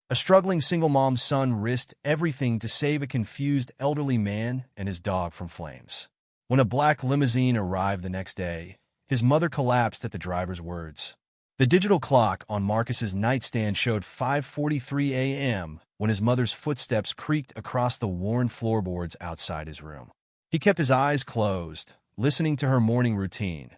A struggling single mom's son risked everything to save a confused elderly man and his dog from flames. When a black limousine arrived the next day, his mother collapsed at the driver's words. The digital clock on Marcus's nightstand showed 5:43 a.m. when his mother's footsteps creaked across the worn floorboards outside his room. He kept his eyes closed, listening to her morning routine.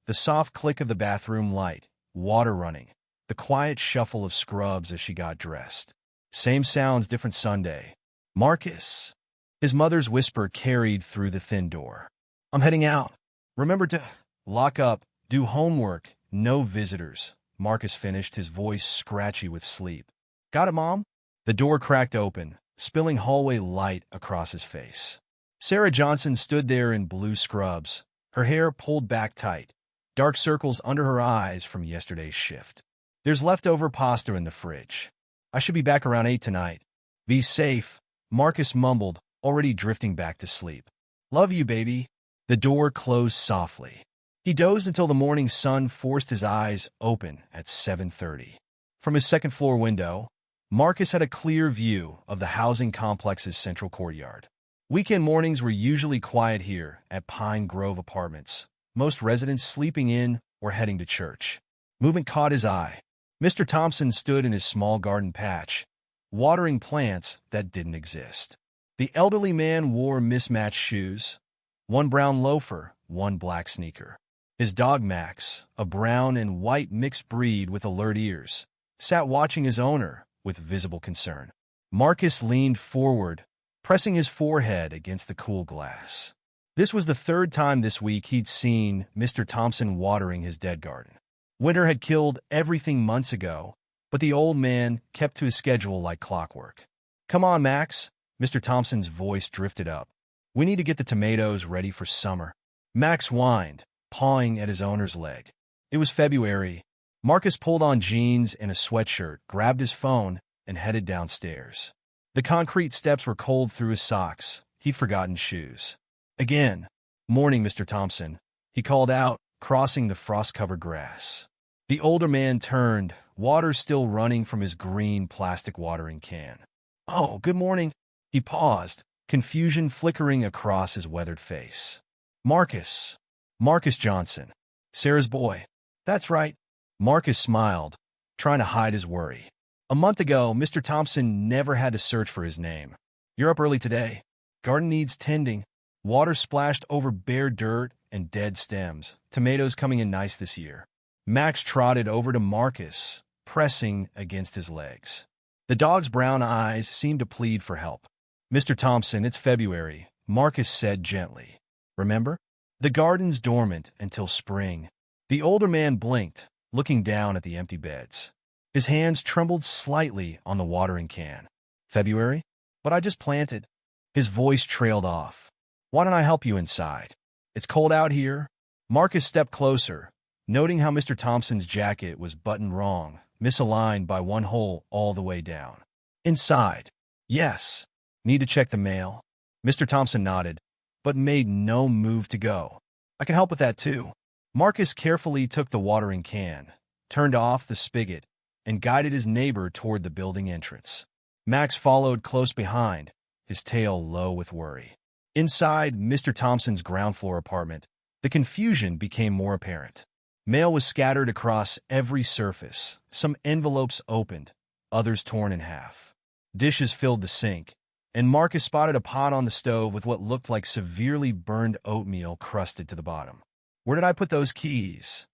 The soft click of the bathroom light, water running, the quiet shuffle of scrubs as she got dressed. Same sounds, different Sunday. Marcus. His mother's whisper carried through the thin door. I'm heading out. Remember to lock up, do homework, no visitors. Marcus finished, his voice scratchy with sleep. Got it, Mom? The door cracked open, spilling hallway light across his face. Sarah Johnson stood there in blue scrubs, her hair pulled back tight, dark circles under her eyes from yesterday's shift. There's leftover pasta in the fridge. I should be back around 8 tonight. Be safe, Marcus mumbled, already drifting back to sleep. Love you, baby. The door closed softly. He dozed until the morning sun forced his eyes open at 7:30. From his second-floor window, Marcus had a clear view of the housing complex's central courtyard. Weekend mornings were usually quiet here at Pine Grove Apartments, most residents sleeping in or heading to church. Movement caught his eye. Mr. Thompson stood in his small garden patch, watering plants that didn't exist. The elderly man wore mismatched shoes, one brown loafer, one black sneaker. His dog Max, a brown and white mixed breed with alert ears, sat watching his owner with visible concern. Marcus leaned forward, pressing his forehead against the cool glass. This was the third time this week he'd seen Mr. Thompson watering his dead garden. Winter had killed everything months ago, but the old man kept to his schedule like clockwork. Come on, Max. Mr. Thompson's voice drifted up. We need to get the tomatoes ready for summer. Max whined, pawing at his owner's leg. It was February. Marcus pulled on jeans and a sweatshirt, grabbed his phone, and headed downstairs. The concrete steps were cold through his socks. He'd forgotten shoes. Again. Morning, Mr. Thompson, he called out, crossing the frost-covered grass. The older man turned, water still running from his green plastic watering can. Oh, good morning. He paused, confusion flickering across his weathered face. Marcus. Marcus Johnson. Sarah's boy. That's right. Marcus smiled, trying to hide his worry. A month ago, Mr. Thompson never had to search for his name. You're up early today. Garden needs tending. Water splashed over bare dirt and dead stems. Tomatoes coming in nice this year. Max trotted over to Marcus, pressing against his legs. The dog's brown eyes seemed to plead for help. Mr. Thompson, it's February, Marcus said gently. Remember? The garden's dormant until spring. The older man blinked, looking down at the empty beds. His hands trembled slightly on the watering can. February? But I just planted. His voice trailed off. Why don't I help you inside? It's cold out here. Marcus stepped closer, noting how Mr. Thompson's jacket was buttoned wrong, misaligned by one hole all the way down. Inside. Yes. Need to check the mail. Mr. Thompson nodded, but made no move to go. I can help with that too. Marcus carefully took the watering can, turned off the spigot, and guided his neighbor toward the building entrance. Max followed close behind, his tail low with worry. Inside Mr. Thompson's ground-floor apartment, the confusion became more apparent. Mail was scattered across every surface, some envelopes opened, others torn in half. Dishes filled the sink, and Marcus spotted a pot on the stove with what looked like severely burned oatmeal crusted to the bottom. Where did I put those keys?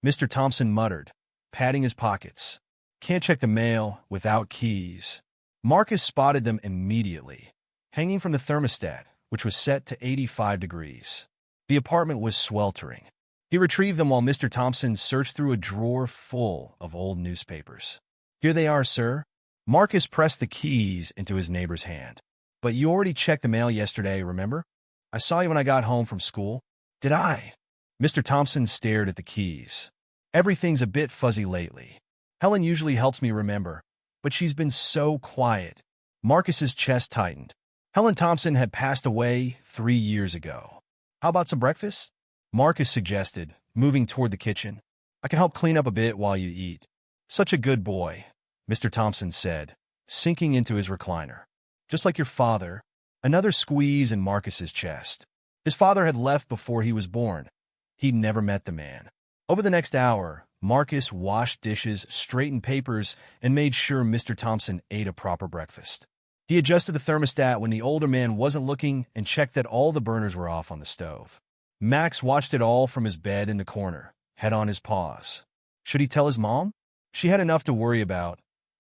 Mr. Thompson muttered, patting his pockets. Can't check the mail without keys. Marcus spotted them immediately, hanging from the thermostat, which was set to 85 degrees. The apartment was sweltering. He retrieved them while Mr. Thompson searched through a drawer full of old newspapers. Here they are, sir. Marcus pressed the keys into his neighbor's hand. But you already checked the mail yesterday, remember? I saw you when I got home from school. Did I? Mr. Thompson stared at the keys. Everything's a bit fuzzy lately. Helen usually helps me remember, but she's been so quiet. Marcus's chest tightened. Helen Thompson had passed away 3 years ago. How about some breakfast? Marcus suggested, moving toward the kitchen. I can help clean up a bit while you eat. Such a good boy, Mr. Thompson said, sinking into his recliner. Just like your father. Another squeeze in Marcus's chest. His father had left before he was born. He'd never met the man. Over the next hour, Marcus washed dishes, straightened papers, and made sure Mr. Thompson ate a proper breakfast. He adjusted the thermostat when the older man wasn't looking and checked that all the burners were off on the stove. Max watched it all from his bed in the corner, head on his paws. Should he tell his mom? She had enough to worry about,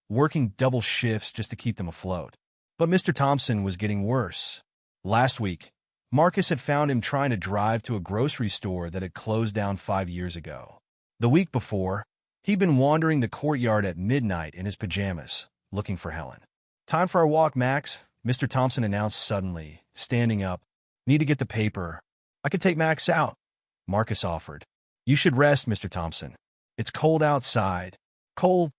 working double shifts just to keep them afloat. But Mr. Thompson was getting worse. Last week, Marcus had found him trying to drive to a grocery store that had closed down 5 years ago. The week before, he'd been wandering the courtyard at midnight in his pajamas, looking for Helen. "Time for our walk, Max," Mr. Thompson announced suddenly, standing up. "Need to get the paper." "I could take Max out," Marcus offered. "You should rest, Mr. Thompson. It's cold outside." "Cold?"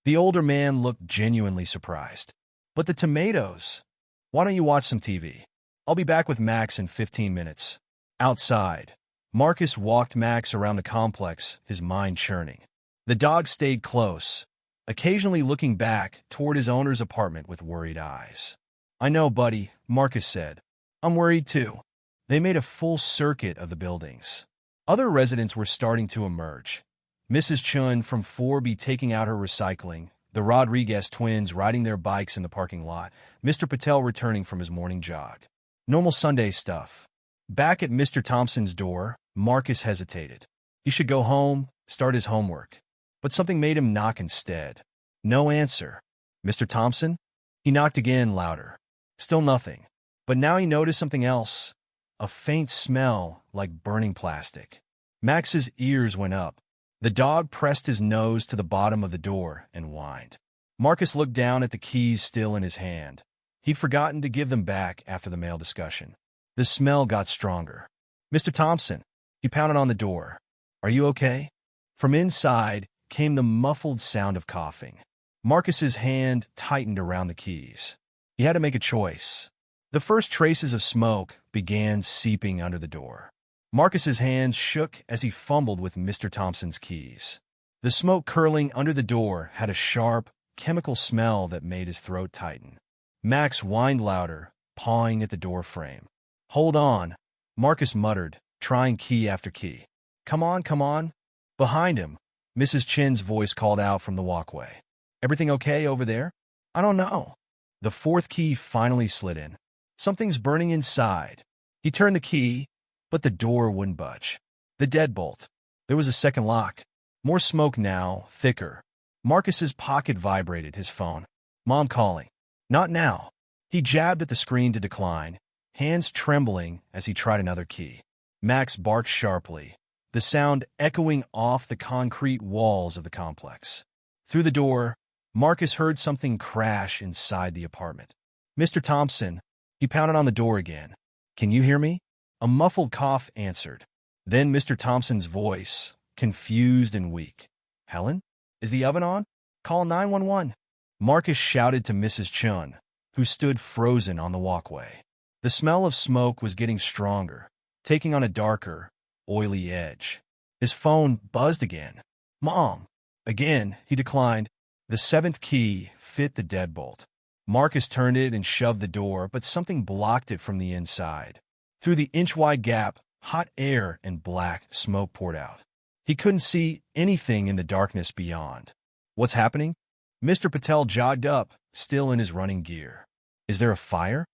The older man looked genuinely surprised. "But the tomatoes. Why don't you watch some TV? I'll be back with Max in 15 minutes. Outside, Marcus walked Max around the complex, his mind churning. The dog stayed close, occasionally looking back toward his owner's apartment with worried eyes. "I know, buddy," Marcus said. "I'm worried too." They made a full circuit of the buildings. Other residents were starting to emerge. Mrs. Chun from 4B taking out her recycling, the Rodriguez twins riding their bikes in the parking lot, Mr. Patel returning from his morning jog. Normal Sunday stuff. Back at Mr. Thompson's door, Marcus hesitated. He should go home, start his homework. But something made him knock instead. No answer. "Mr. Thompson?" He knocked again, louder. Still nothing. But now he noticed something else. A faint smell like burning plastic. Max's ears went up. The dog pressed his nose to the bottom of the door and whined. Marcus looked down at the keys still in his hand. He'd forgotten to give them back after the mail discussion. The smell got stronger. "Mr. Thompson," he pounded on the door. "Are you okay?" From inside came the muffled sound of coughing. Marcus's hand tightened around the keys. He had to make a choice. The first traces of smoke began seeping under the door. Marcus's hands shook as he fumbled with Mr. Thompson's keys. The smoke curling under the door had a sharp, chemical smell that made his throat tighten. Max whined louder, pawing at the door frame. "Hold on," Marcus muttered, trying key after key. Come on." Behind him, Mrs. Chin's voice called out from the walkway. "Everything okay over there?" "I don't know." The fourth key finally slid in. "Something's burning inside." He turned the key, but the door wouldn't budge. The deadbolt. There was a second lock. More smoke now, thicker. Marcus's pocket vibrated, his phone. "Mom calling." "Not now." He jabbed at the screen to decline, hands trembling as he tried another key. Max barked sharply, the sound echoing off the concrete walls of the complex. Through the door, Marcus heard something crash inside the apartment. "Mr. Thompson." He pounded on the door again. "Can you hear me?" A muffled cough answered. Then Mr. Thompson's voice, confused and weak. "Helen? Is the oven on? Call 911. Marcus shouted to Mrs. Chun, who stood frozen on the walkway. The smell of smoke was getting stronger, taking on a darker, oily edge. His phone buzzed again. "Mom." Again, he declined. The seventh key fit the deadbolt. Marcus turned it and shoved the door, but something blocked it from the inside. Through the inch-wide gap, hot air and black smoke poured out. He couldn't see anything in the darkness beyond. "What's happening?" Mr. Patel jogged up, still in his running gear. "Is there a fire?"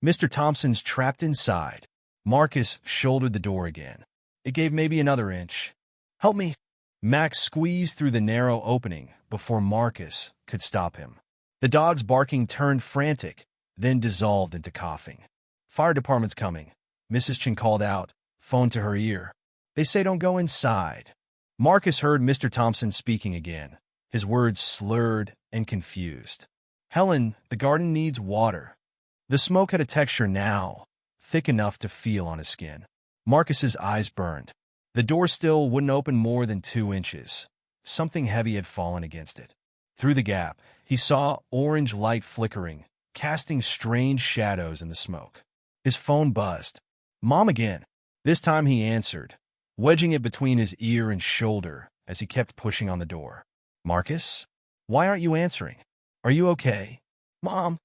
"Mr. Thompson's trapped inside." Marcus shouldered the door again. It gave maybe another inch. "Help me." Max squeezed through the narrow opening before Marcus could stop him. The dog's barking turned frantic, then dissolved into coughing. "Fire department's coming," Mrs. Chin called out, phone to her ear. "They say don't go inside." Marcus heard Mr. Thompson speaking again, his words slurred and confused. "Helen, the garden needs water." The smoke had a texture now, thick enough to feel on his skin. Marcus's eyes burned. The door still wouldn't open more than 2 inches. Something heavy had fallen against it. Through the gap, he saw orange light flickering, casting strange shadows in the smoke. His phone buzzed. "Mom again." This time he answered, wedging it between his ear and shoulder as he kept pushing on the door. "Marcus? Why aren't you answering? Are you okay?" Mom!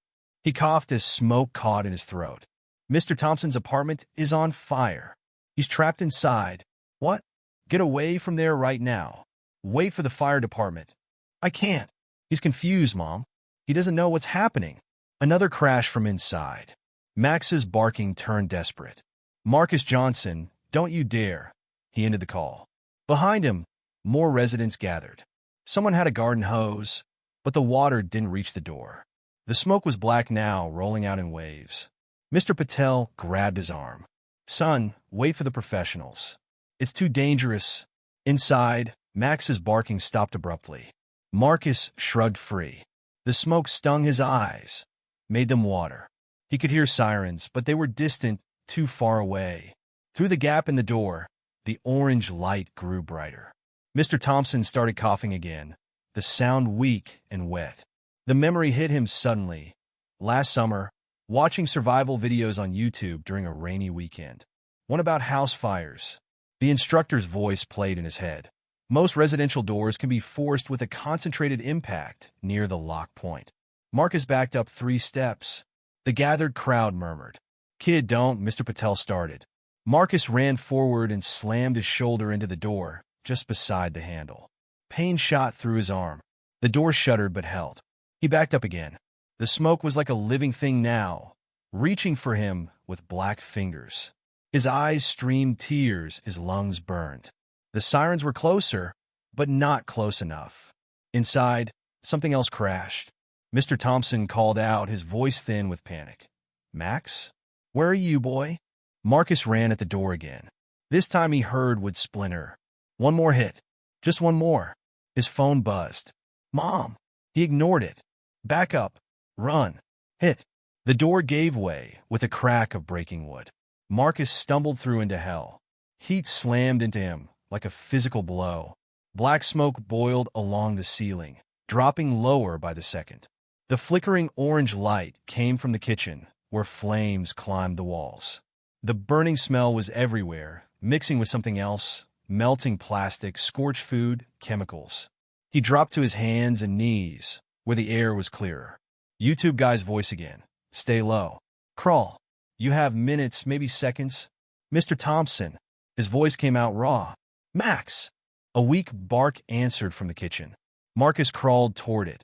He coughed as smoke caught in his throat. Mr. Thompson's apartment is on fire. He's trapped inside. What? Get away from there right now. Wait for the fire department. I can't. He's confused, Mom. He doesn't know what's happening. Another crash from inside. Max's barking turned desperate. Marcus Johnson, don't you dare. He ended the call. Behind him, more residents gathered. Someone had a garden hose, but the water didn't reach the door. The smoke was black now, rolling out in waves. Mr. Patel grabbed his arm. Son, wait for the professionals. It's too dangerous. Inside, Max's barking stopped abruptly. Marcus shrugged free. The smoke stung his eyes, made them water. He could hear sirens, but they were distant, too far away. Through the gap in the door, the orange light grew brighter. Mr. Thompson started coughing again, the sound weak and wet. The memory hit him suddenly. Last summer, watching survival videos on YouTube during a rainy weekend. One about house fires. The instructor's voice played in his head. Most residential doors can be forced with a concentrated impact near the lock point. Marcus backed up 3 steps. The gathered crowd murmured. Kid, don't, Mr. Patel started. Marcus ran forward and slammed his shoulder into the door, just beside the handle. Pain shot through his arm. The door shuddered but held. He backed up again. The smoke was like a living thing now, reaching for him with black fingers. His eyes streamed tears, his lungs burned. The sirens were closer, but not close enough. Inside, something else crashed. Mr. Thompson called out, his voice thin with panic. Max? Where are you, boy? Marcus ran at the door again. This time he heard would splinter. One more hit. Just one more. His phone buzzed. Mom! He ignored it. Back up. Run. Hit. The door gave way with a crack of breaking wood. Marcus stumbled through into hell. Heat slammed into him like a physical blow. Black smoke boiled along the ceiling, dropping lower by the second. The flickering orange light came from the kitchen, where flames climbed the walls. The burning smell was everywhere, mixing with something else, melting plastic, scorched food, chemicals. He dropped to his hands and knees, where the air was clearer. YouTube guy's voice again. Stay low. Crawl. You have minutes, maybe seconds. Mr. Thompson. His voice came out raw. Max. A weak bark answered from the kitchen. Marcus crawled toward it,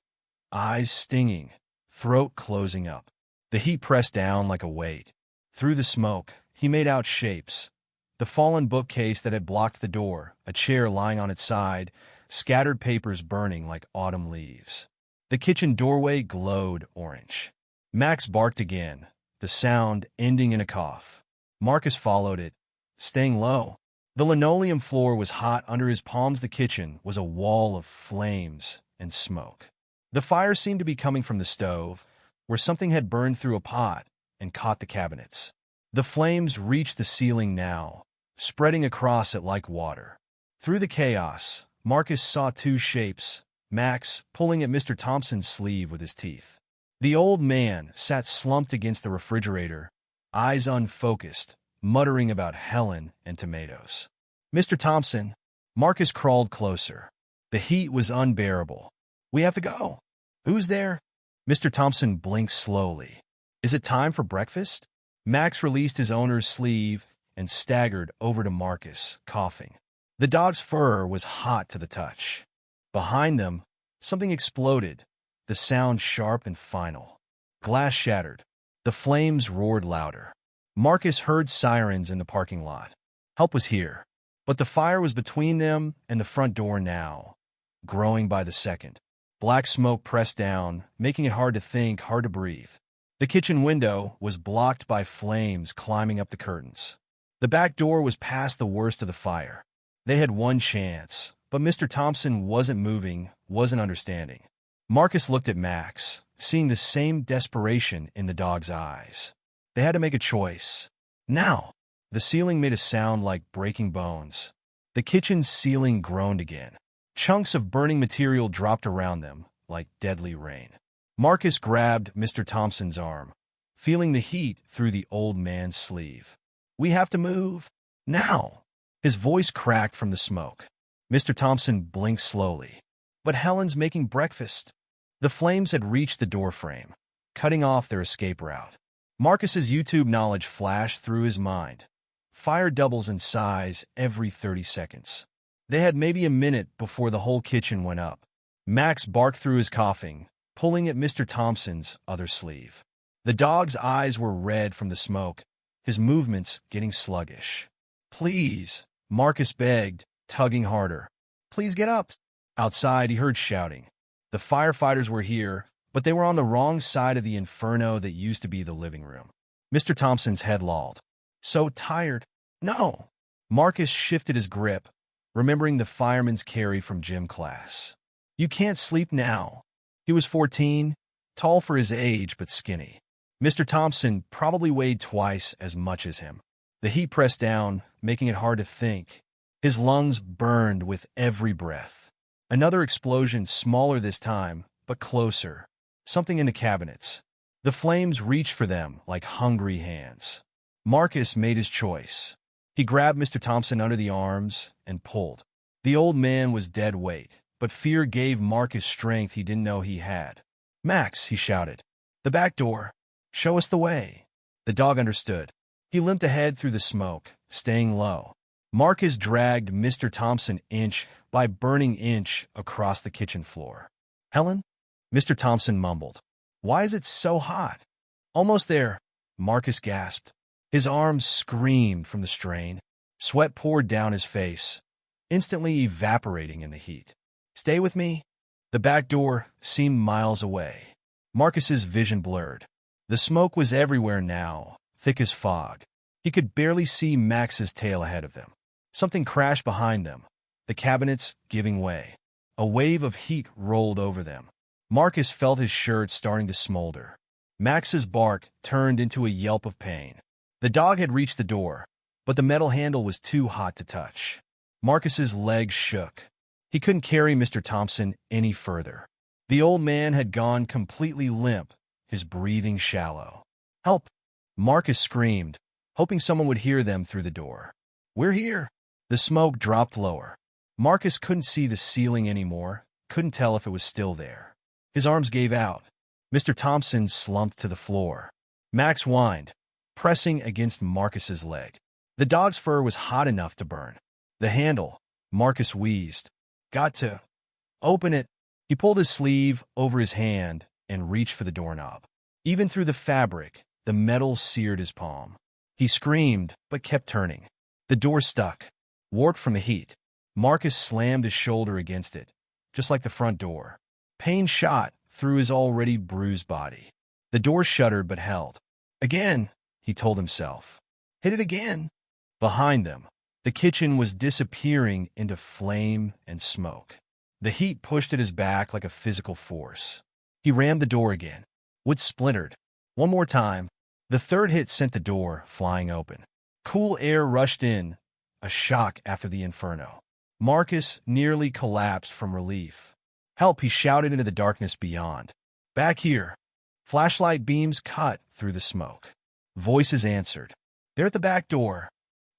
eyes stinging, throat closing up. The heat pressed down like a weight. Through the smoke, he made out shapes. The fallen bookcase that had blocked the door, a chair lying on its side, scattered papers burning like autumn leaves. The kitchen doorway glowed orange. Max barked again, the sound ending in a cough. Marcus followed it, staying low. The linoleum floor was hot under his palms. The kitchen was a wall of flames and smoke. The fire seemed to be coming from the stove, where something had burned through a pot and caught the cabinets. The flames reached the ceiling now, spreading across it like water. Through the chaos, Marcus saw 2 shapes, Max pulling at Mr. Thompson's sleeve with his teeth. The old man sat slumped against the refrigerator, eyes unfocused, muttering about Helen and tomatoes. Mr. Thompson, Marcus crawled closer. The heat was unbearable. We have to go. Who's there? Mr. Thompson blinked slowly. Is it time for breakfast? Max released his owner's sleeve and staggered over to Marcus, coughing. The dog's fur was hot to the touch. Behind them, something exploded, the sound sharp and final. Glass shattered. The flames roared louder. Marcus heard sirens in the parking lot. Help was here, but the fire was between them and the front door now, growing by the second. Black smoke pressed down, making it hard to think, hard to breathe. The kitchen window was blocked by flames climbing up the curtains. The back door was past the worst of the fire. They had one chance, but Mr. Thompson wasn't moving, wasn't understanding. Marcus looked at Max, seeing the same desperation in the dog's eyes. They had to make a choice. Now! The ceiling made a sound like breaking bones. The kitchen's ceiling groaned again. Chunks of burning material dropped around them, like deadly rain. Marcus grabbed Mr. Thompson's arm, feeling the heat through the old man's sleeve. We have to move. Now! His voice cracked from the smoke. Mr. Thompson blinked slowly. But Helen's making breakfast. The flames had reached the doorframe. cutting off their escape route. Marcus's YouTube knowledge flashed through his mind. Fire doubles in size every 30 seconds. They had maybe a minute before the whole kitchen went up. Max barked through his coughing, pulling at Mr. Thompson's other sleeve. The dog's eyes were red from the smoke, his movements getting sluggish. "Please," Marcus begged, tugging harder. "Please get up." Outside, he heard shouting. The firefighters were here, but they were on the wrong side of the inferno that used to be the living room. Mr. Thompson's head lolled. "So tired." "No." Marcus shifted his grip, remembering the fireman's carry from gym class. "You can't sleep now." He was 14, tall for his age but skinny. Mr. Thompson probably weighed twice as much as him. The heat pressed down, making it hard to think. His lungs burned with every breath. Another explosion, smaller this time, but closer. Something in the cabinets. The flames reached for them like hungry hands. Marcus made his choice. He grabbed Mr. Thompson under the arms and pulled. The old man was dead weight, but fear gave Marcus strength he didn't know he had. "Max," he shouted. "The back door. Show us the way." The dog understood. He limped ahead through the smoke, staying low. Marcus dragged Mr. Thompson inch by burning inch across the kitchen floor. "Helen?" Mr. Thompson mumbled. "Why is it so hot?" "Almost there," Marcus gasped. His arms screamed from the strain. Sweat poured down his face, instantly evaporating in the heat. "Stay with me." The back door seemed miles away. Marcus's vision blurred. The smoke was everywhere now, thick as fog. He could barely see Max's tail ahead of them. Something crashed behind them, the cabinets giving way. A wave of heat rolled over them. Marcus felt his shirt starting to smolder. Max's bark turned into a yelp of pain. The dog had reached the door, but the metal handle was too hot to touch. Marcus's legs shook. He couldn't carry Mr. Thompson any further. The old man had gone completely limp, his breathing shallow. "Help!" Marcus screamed, hoping someone would hear them through the door. "We're here." The smoke dropped lower. Marcus couldn't see the ceiling anymore, couldn't tell if it was still there. His arms gave out. Mr. Thompson slumped to the floor. Max whined, pressing against Marcus's leg. The dog's fur was hot enough to burn. "The handle," Marcus wheezed. "Got to open it." He pulled his sleeve over his hand and reached for the doorknob. Even through the fabric, the metal seared his palm. He screamed, but kept turning. The door stuck, warped from the heat. Marcus slammed his shoulder against it, just like the front door. Pain shot through his already bruised body. The door shuddered but held. "Again," he told himself. "Hit it again." Behind them, the kitchen was disappearing into flame and smoke. The heat pushed at his back like a physical force. He rammed the door again. Wood splintered. One more time. The third hit sent the door flying open. Cool air rushed in, a shock after the inferno. Marcus nearly collapsed from relief. "Help!" he shouted into the darkness beyond. "Back here." Flashlight beams cut through the smoke. Voices answered. "They're at the back door.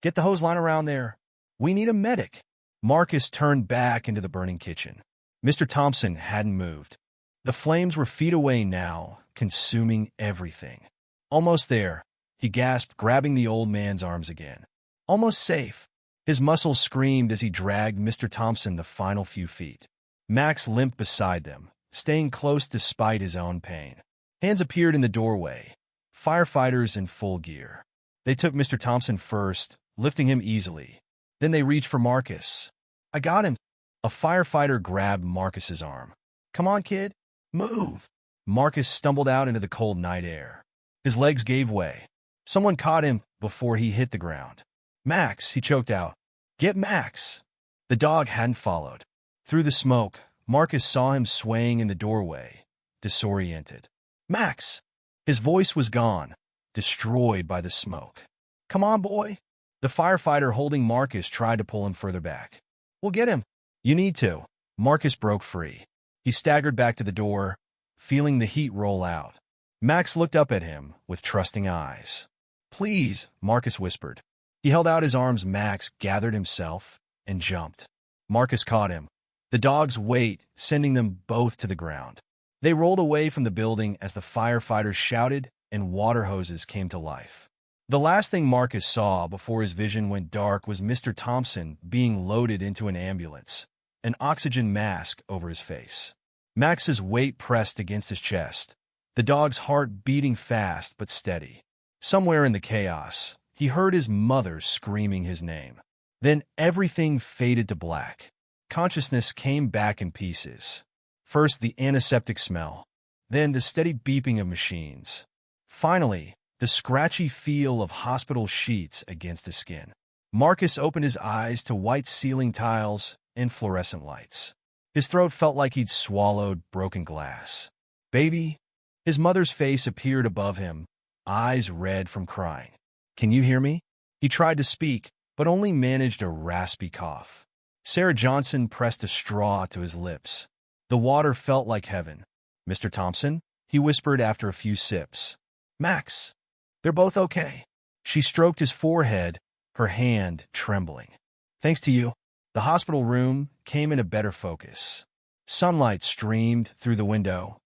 Get the hose line around there. We need a medic." Marcus turned back into the burning kitchen. Mr. Thompson hadn't moved. The flames were feet away now, consuming everything. "Almost there," he gasped, grabbing the old man's arms again. "Almost safe." His muscles screamed as he dragged Mr. Thompson the final few feet. Max limped beside them, staying close despite his own pain. Hands appeared in the doorway, firefighters in full gear. They took Mr. Thompson first, lifting him easily. Then they reached for Marcus. "I got him." A firefighter grabbed Marcus's arm. "Come on, kid. Move." Marcus stumbled out into the cold night air. His legs gave way. Someone caught him before he hit the ground. "Max," he choked out. "Get Max." The dog hadn't followed. Through the smoke, Marcus saw him swaying in the doorway, disoriented. "Max!" His voice was gone, destroyed by the smoke. "Come on, boy." The firefighter holding Marcus tried to pull him further back. "We'll get him." "You need to." Marcus broke free. He staggered back to the door, feeling the heat roll out. Max looked up at him with trusting eyes. "Please," Marcus whispered. He held out his arms. Max gathered himself and jumped. Marcus caught him, the dog's weight sending them both to the ground. They rolled away from the building as the firefighters shouted and water hoses came to life. The last thing Marcus saw before his vision went dark was Mr. Thompson being loaded into an ambulance, an oxygen mask over his face. Max's weight pressed against his chest, the dog's heart beating fast but steady. Somewhere in the chaos, he heard his mother screaming his name. Then everything faded to black. Consciousness came back in pieces. First the antiseptic smell, then the steady beeping of machines. Finally, the scratchy feel of hospital sheets against his skin. Marcus opened his eyes to white ceiling tiles and fluorescent lights. His throat felt like he'd swallowed broken glass. "Baby?" His mother's face appeared above him, eyes red from crying. "Can you hear me?" He tried to speak, but only managed a raspy cough. Sarah Johnson pressed a straw to his lips. The water felt like heaven. "Mr. Thompson?" he whispered after a few sips. "Max, they're both okay." She stroked his forehead, her hand trembling. "Thanks to you." The hospital room came into better focus. Sunlight streamed through the window.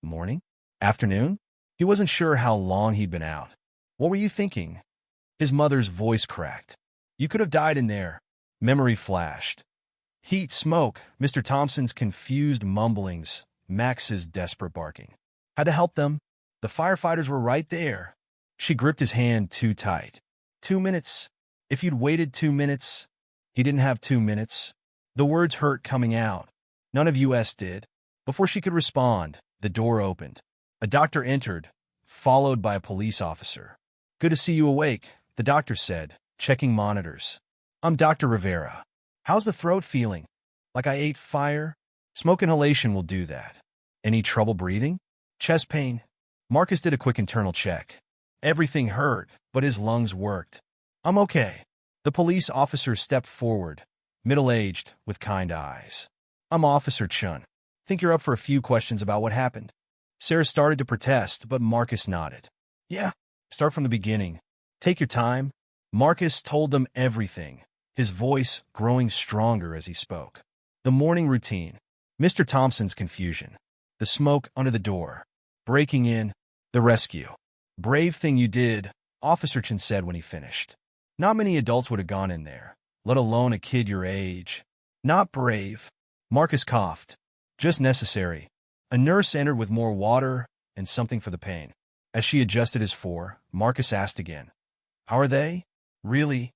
Morning? Afternoon? He wasn't sure how long he'd been out. "What were you thinking?" His mother's voice cracked. "You could have died in there." Memory flashed. Heat, smoke, Mr. Thompson's confused mumblings, Max's desperate barking. Had to help them. The firefighters were right there. She gripped his hand too tight. 2 minutes. If you'd waited 2 minutes. He didn't have 2 minutes. The words hurt coming out. None of us did. Before she could respond, the door opened. A doctor entered, followed by a police officer. "Good to see you awake," the doctor said, checking monitors. "I'm Dr. Rivera. How's the throat feeling? Like I ate fire?" "Smoke inhalation will do that." "Any trouble breathing?" "Chest pain." Marcus did a quick internal check. Everything hurt, but his lungs worked. "I'm okay." The police officer stepped forward, middle-aged, with kind eyes. "I'm Officer Chun. Think you're up for a few questions about what happened?" Sarah started to protest, but Marcus nodded. "Yeah, start from the beginning. Take your time." Marcus told them everything, his voice growing stronger as he spoke. The morning routine, Mr. Thompson's confusion, the smoke under the door, breaking in, the rescue. "Brave thing you did," Officer Chun said when he finished. "Not many adults would have gone in there, let alone a kid your age." "Not brave." Marcus coughed. "Just necessary." A nurse entered with more water and something for the pain. As she adjusted his fore, Marcus asked again, "How are they?" "Really?"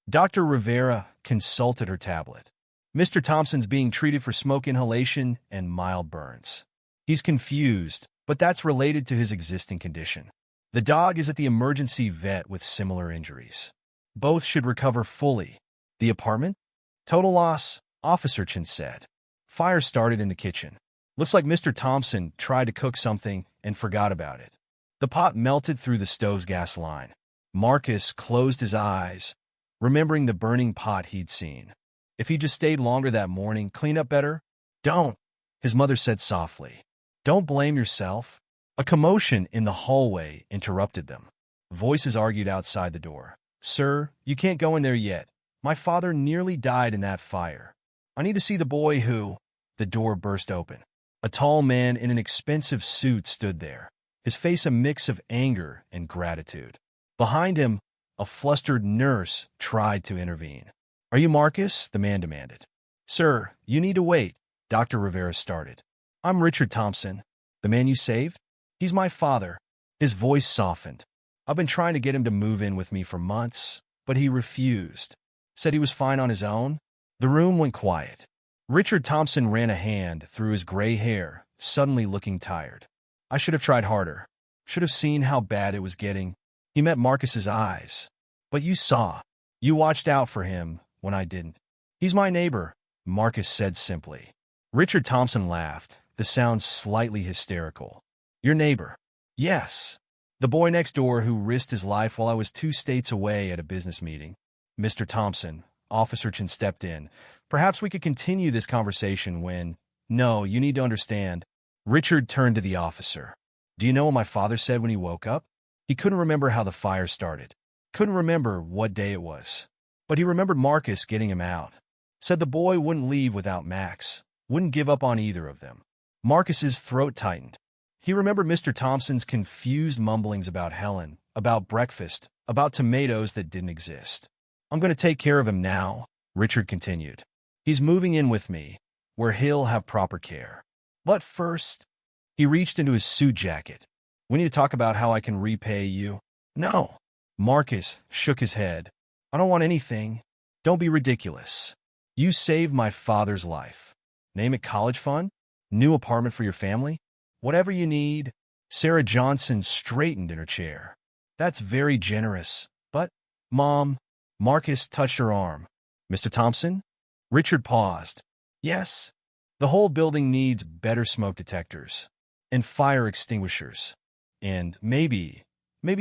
Dr. Rivera consulted her tablet. "Mr. Thompson's being treated for smoke inhalation and mild burns. He's confused, but that's related to his existing condition. The dog is at the emergency vet with similar injuries. Both should recover fully." "The apartment?" "Total loss," Officer Chin said. "Fire started in the kitchen. Looks like Mr. Thompson tried to cook something and forgot about it. The pot melted through the stove's gas line." Marcus closed his eyes, remembering the burning pot he'd seen. If he just stayed longer that morning, clean up better? "Don't," his mother said softly. "Don't blame yourself." A commotion in the hallway interrupted them. Voices argued outside the door. "Sir, you can't go in there yet. My father nearly died in that fire. I need to see the boy who—" The door burst open. A tall man in an expensive suit stood there, his face a mix of anger and gratitude. Behind him, a flustered nurse tried to intervene. "Are you Marcus?" the man demanded. "Sir, you need to wait," Dr. Rivera started. "I'm Richard Thompson. The man you saved? He's my father." His voice softened. "I've been trying to get him to move in with me for months, but he refused. Said he was fine on his own." The room went quiet. Richard Thompson ran a hand through his gray hair, suddenly looking tired. "I should have tried harder. Should have seen how bad it was getting." He met Marcus's eyes. "But you saw. You watched out for him when I didn't." "He's my neighbor," Marcus said simply. Richard Thompson laughed, the sound slightly hysterical. "Your neighbor?" "Yes. The boy next door who risked his life while I was 2 states away at a business meeting." "Mr. Thompson," Officer Chin stepped in. "Perhaps we could continue this conversation when—" "No, you need to understand." Richard turned to the officer. "Do you know what my father said when he woke up?" He couldn't remember how the fire started. Couldn't remember what day it was. But he remembered Marcus getting him out. Said the boy wouldn't leave without Max. Wouldn't give up on either of them. Marcus's throat tightened. He remembered Mr. Thompson's confused mumblings about Helen, about breakfast, about tomatoes that didn't exist. I'm going to take care of him now, Richard continued. He's moving in with me, where he'll have proper care. But first, he reached into his suit jacket. We need to talk about how I can repay you. No. Marcus shook his head. I don't want anything. Don't be ridiculous. You saved my father's life. Name it college fund? New apartment for your family? Whatever you need. Sarah Johnson straightened in her chair. That's very generous. But, Mom, Marcus touched her arm. Mr. Thompson? Richard paused. Yes. The whole building needs better smoke detectors. And fire extinguishers. And maybe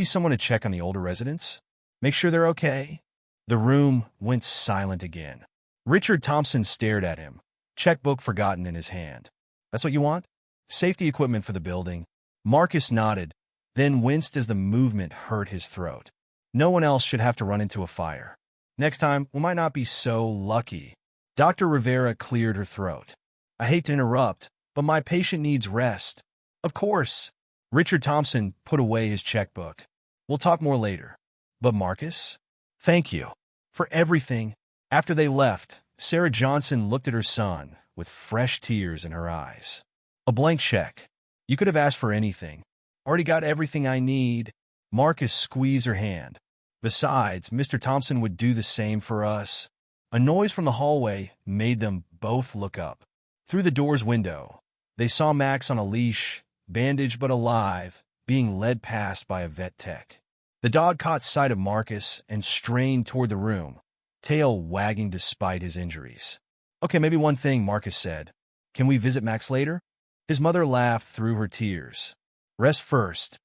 someone to check on the older residents? Make sure they're okay. The room went silent again. Richard Thompson stared at him, checkbook forgotten in his hand. That's what you want? Safety equipment for the building. Marcus nodded, then winced as the movement hurt his throat. No one else should have to run into a fire. Next time, we might not be so lucky. Dr. Rivera cleared her throat. I hate to interrupt, but my patient needs rest. Of course. Richard Thompson put away his checkbook. We'll talk more later. But Marcus? Thank you. For everything. After they left, Sarah Johnson looked at her son with fresh tears in her eyes. A blank check. You could have asked for anything. Already got everything I need. Marcus squeezed her hand. Besides, Mr. Thompson would do the same for us. A noise from the hallway made them both look up. Through the door's window, they saw Max on a leash, bandaged but alive, being led past by a vet tech. The dog caught sight of Marcus and strained toward the room, tail wagging despite his injuries. Okay, maybe one thing, Marcus said. Can we visit Max later? His mother laughed through her tears. Rest first.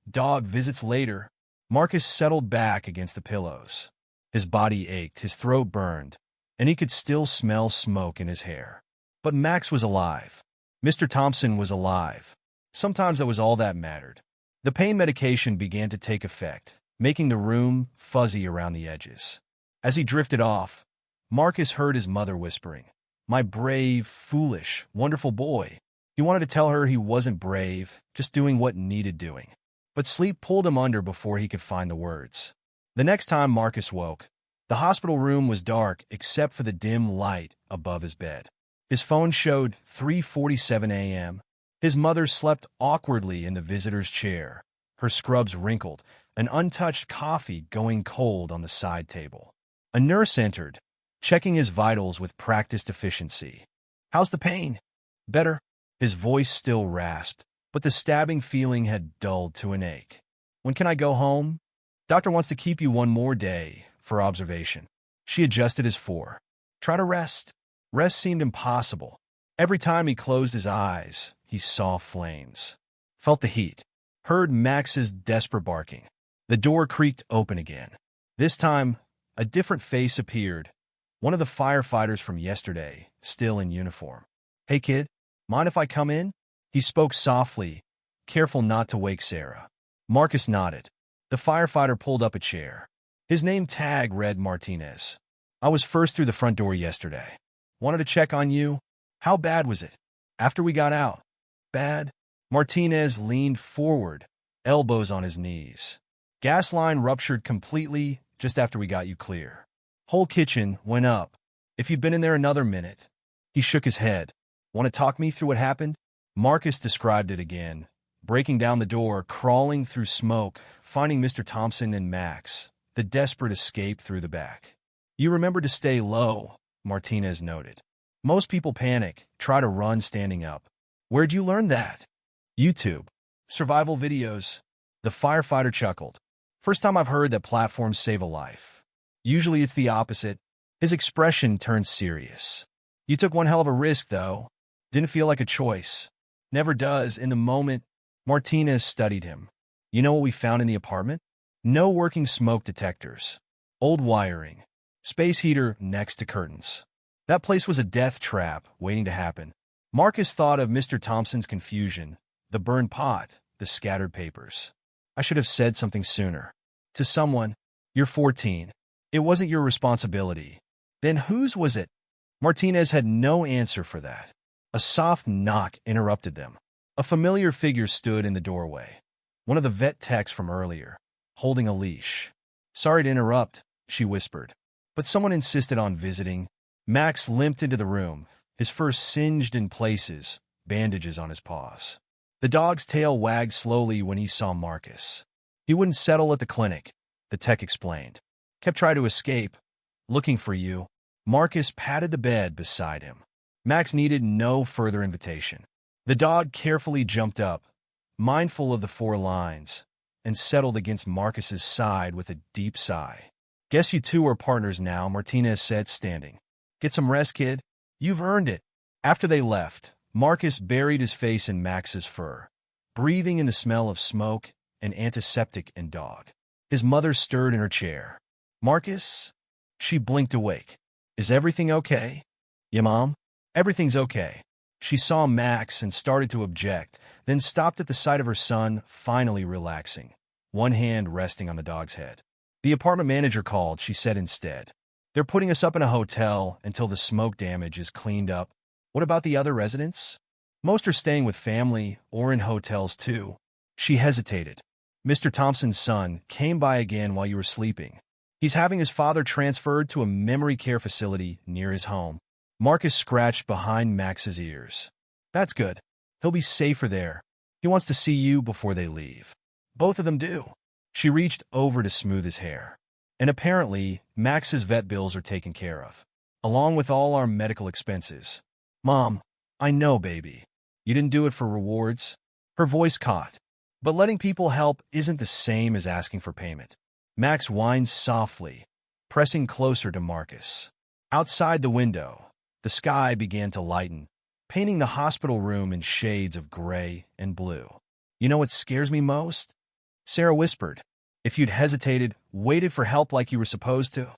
Dog visits later. Marcus settled back against the pillows. His body ached, his throat burned, and he could still smell smoke in his hair. But Max was alive. Mr. Thompson was alive. Sometimes that was all that mattered. The pain medication began to take effect, making the room fuzzy around the edges. As he drifted off, Marcus heard his mother whispering, "My brave, foolish, wonderful boy." He wanted to tell her he wasn't brave, just doing what needed doing. But sleep pulled him under before he could find the words. The next time Marcus woke, the hospital room was dark except for the dim light above his bed. His phone showed 3:47 a.m. His mother slept awkwardly in the visitor's chair, her scrubs wrinkled, an untouched coffee going cold on the side table. A nurse entered, checking his vitals with practiced efficiency. "How's the pain?" "Better." His voice still rasped, but the stabbing feeling had dulled to an ache. "When can I go home?" "Doctor wants to keep you one more day for observation." She adjusted his four. "Try to rest." Rest seemed impossible. Every time he closed his eyes, he saw flames. Felt the heat. Heard Max's desperate barking. The door creaked open again. This time, a different face appeared. One of the firefighters from yesterday, still in uniform. "Hey kid, mind if I come in?" He spoke softly, careful not to wake Sarah. Marcus nodded. The firefighter pulled up a chair. His name tag read Martinez. "I was first through the front door yesterday. Wanted to check on you. How bad was it?" "After we got out." "Bad?" Martinez leaned forward, elbows on his knees. "Gas line ruptured completely just after we got you clear. Whole kitchen went up. If you'd been in there another minute." He shook his head. "Want to talk me through what happened?" Marcus described it again, breaking down the door, crawling through smoke, finding Mr. Thompson and Max, the desperate escape through the back. "You remember to stay low," Martinez noted. "Most people panic, try to run standing up." "Where'd you learn that?" "YouTube. Survival videos." The firefighter chuckled. "First time I've heard that platforms save a life. Usually it's the opposite." His expression turned serious. "You took one hell of a risk, though. Didn't feel like a choice." "Never does, in the moment." Martinez studied him. "You know what we found in the apartment? No working smoke detectors. Old wiring. Space heater next to curtains. That place was a death trap waiting to happen." Marcus thought of Mr. Thompson's confusion, the burned pot, the scattered papers. "I should have said something sooner. To someone, you're 14. It wasn't your responsibility." "Then whose was it?" Martinez had no answer for that. A soft knock interrupted them. A familiar figure stood in the doorway. One of the vet techs from earlier, holding a leash. "Sorry to interrupt," she whispered, but someone insisted on visiting. Max limped into the room, his fur singed in places, bandages on his paws. The dog's tail wagged slowly when he saw Marcus. "He wouldn't settle at the clinic," the tech explained. "Kept trying to escape. Looking for you." Marcus patted the bed beside him. Max needed no further invitation. The dog carefully jumped up, mindful of the 4 lines, and settled against Marcus's side with a deep sigh. "Guess you two are partners now," Martinez said, standing. "Get some rest, kid. You've earned it." After they left, Marcus buried his face in Max's fur, breathing in the smell of smoke and antiseptic and dog. His mother stirred in her chair. "Marcus?" She blinked awake. "Is everything okay?" "Yeah, Mom. Everything's okay." She saw Max and started to object, then stopped at the sight of her son, finally relaxing, one hand resting on the dog's head. "The apartment manager called," she said instead. "They're putting us up in a hotel until the smoke damage is cleaned up." "What about the other residents?" "Most are staying with family or in hotels too." She hesitated. "Mr. Thompson's son came by again while you were sleeping. He's having his father transferred to a memory care facility near his home." Marcus scratched behind Max's ears. "That's good. He'll be safer there. He wants to see you before they leave." "Both of them do." She reached over to smooth his hair. "And apparently, Max's vet bills are taken care of, along with all our medical expenses." "Mom, I know, baby. You didn't do it for rewards." Her voice caught. "But letting people help isn't the same as asking for payment." Max whined softly, pressing closer to Marcus. Outside the window, the sky began to lighten, painting the hospital room in shades of gray and blue. "You know what scares me most?" Sarah whispered. "If you'd hesitated, waited for help like you were supposed to,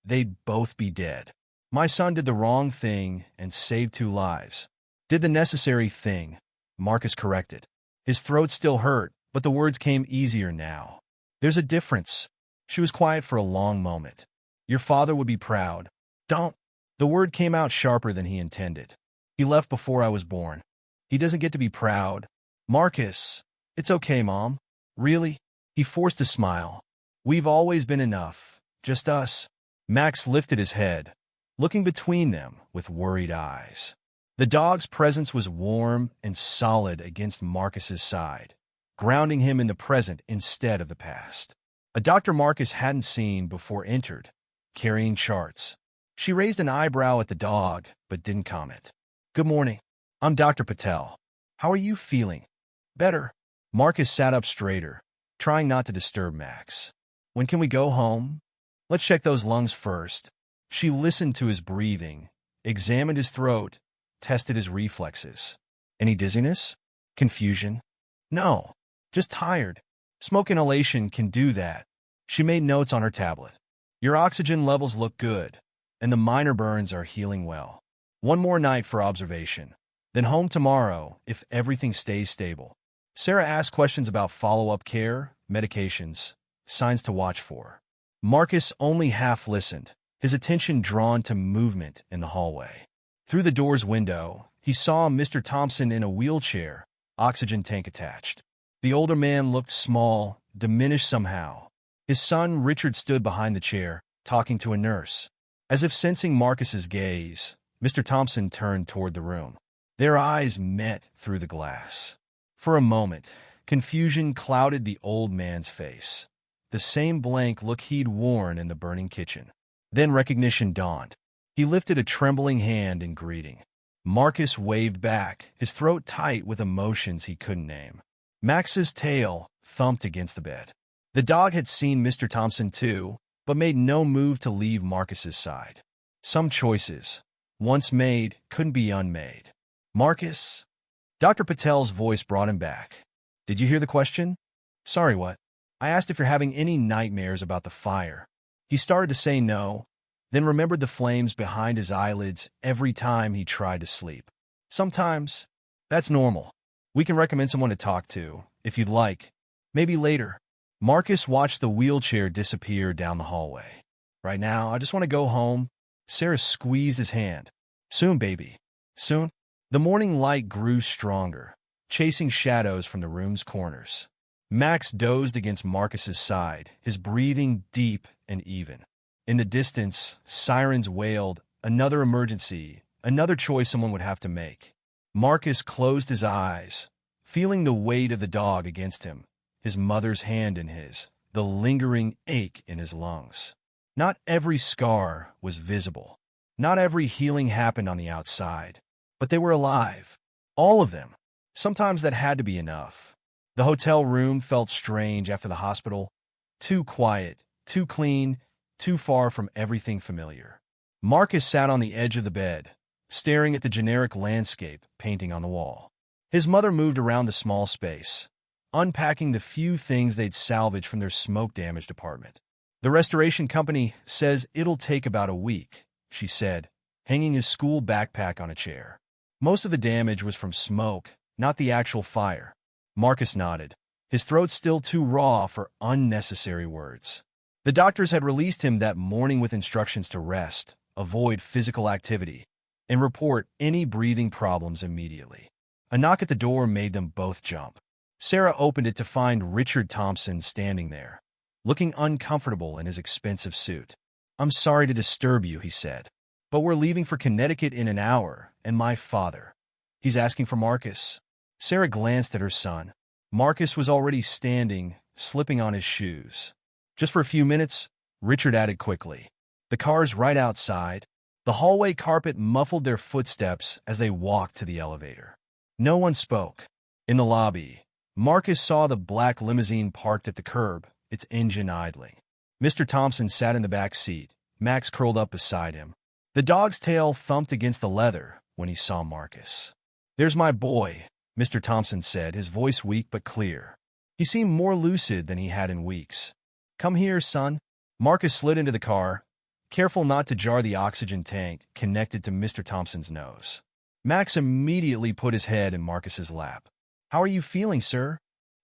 they'd both be dead." "My son did the wrong thing and saved 2 lives. Did the necessary thing," Marcus corrected. His throat still hurt, but the words came easier now. "There's a difference." She was quiet for a long moment. "Your father would be proud." "Don't." The word came out sharper than he intended. "He left before I was born. He doesn't get to be proud." "Marcus." "It's okay, Mom." "Really?" He forced a smile. "We've always been enough. Just us." Max lifted his head, looking between them with worried eyes. The dog's presence was warm and solid against Marcus's side, grounding him in the present instead of the past. A doctor Marcus hadn't seen before entered, carrying charts. She raised an eyebrow at the dog, but didn't comment. "Good morning. I'm Dr. Patel. How are you feeling?" "Better." Marcus sat up straighter, trying not to disturb Max. "When can we go home?" "Let's check those lungs first." She listened to his breathing, examined his throat, tested his reflexes. "Any dizziness? Confusion?" "No, just tired. Smoke inhalation can do that." She made notes on her tablet. "Your oxygen levels look good, and the minor burns are healing well. 1 more night for observation. Then home tomorrow if everything stays stable." Sarah asked questions about follow-up care, medications, signs to watch for. Marcus only half listened, his attention drawn to movement in the hallway. Through the door's window, he saw Mr. Thompson in a wheelchair, oxygen tank attached. The older man looked small, diminished somehow. His son, Richard, stood behind the chair, talking to a nurse. As if sensing Marcus's gaze, Mr. Thompson turned toward the room. Their eyes met through the glass. For a moment, confusion clouded the old man's face, the same blank look he'd worn in the burning kitchen. Then recognition dawned. He lifted a trembling hand in greeting. Marcus waved back, his throat tight with emotions he couldn't name. Max's tail thumped against the bed. The dog had seen Mr. Thompson too, but made no move to leave Marcus's side. Some choices, once made, couldn't be unmade. "Marcus?" Dr. Patel's voice brought him back. "Did you hear the question?" "Sorry, what?" "I asked if you're having any nightmares about the fire." He started to say no, then remembered the flames behind his eyelids every time he tried to sleep. "Sometimes. That's normal. We can recommend someone to talk to, if you'd like. Maybe later." Marcus watched the wheelchair disappear down the hallway. "Right now, I just want to go home." Sarah squeezed his hand. "Soon, baby. Soon?" The morning light grew stronger, chasing shadows from the room's corners. Max dozed against Marcus's side, his breathing deep and even. In the distance, sirens wailed, another emergency, another choice someone would have to make. Marcus closed his eyes, feeling the weight of the dog against him, his mother's hand in his, the lingering ache in his lungs. Not every scar was visible. Not every healing happened on the outside, but they were alive. All of them. Sometimes that had to be enough. The hotel room felt strange after the hospital. Too quiet, too clean, too far from everything familiar. Marcus sat on the edge of the bed, staring at the generic landscape painting on the wall. His mother moved around the small space, unpacking the few things they'd salvaged from their smoke-damaged apartment. The restoration company says it'll take about a week, she said, hanging his school backpack on a chair. Most of the damage was from smoke, not the actual fire. Marcus nodded, his throat still too raw for unnecessary words. The doctors had released him that morning with instructions to rest, avoid physical activity, and report any breathing problems immediately. A knock at the door made them both jump. Sarah opened it to find Richard Thompson standing there, looking uncomfortable in his expensive suit. "I'm sorry to disturb you," he said, "but we're leaving for Connecticut in an hour, and my father. He's asking for Marcus." Sarah glanced at her son. Marcus was already standing, slipping on his shoes. "Just for a few minutes," Richard added quickly. "The car's right outside." The hallway carpet muffled their footsteps as they walked to the elevator. No one spoke. In the lobby, Marcus saw the black limousine parked at the curb, its engine idling. Mr. Thompson sat in the back seat, Max curled up beside him. The dog's tail thumped against the leather when he saw Marcus. "There's my boy," Mr. Thompson said, his voice weak but clear. He seemed more lucid than he had in weeks. "Come here, son." Marcus slid into the car, careful not to jar the oxygen tank connected to Mr. Thompson's nose. Max immediately put his head in Marcus's lap. "How are you feeling, sir?"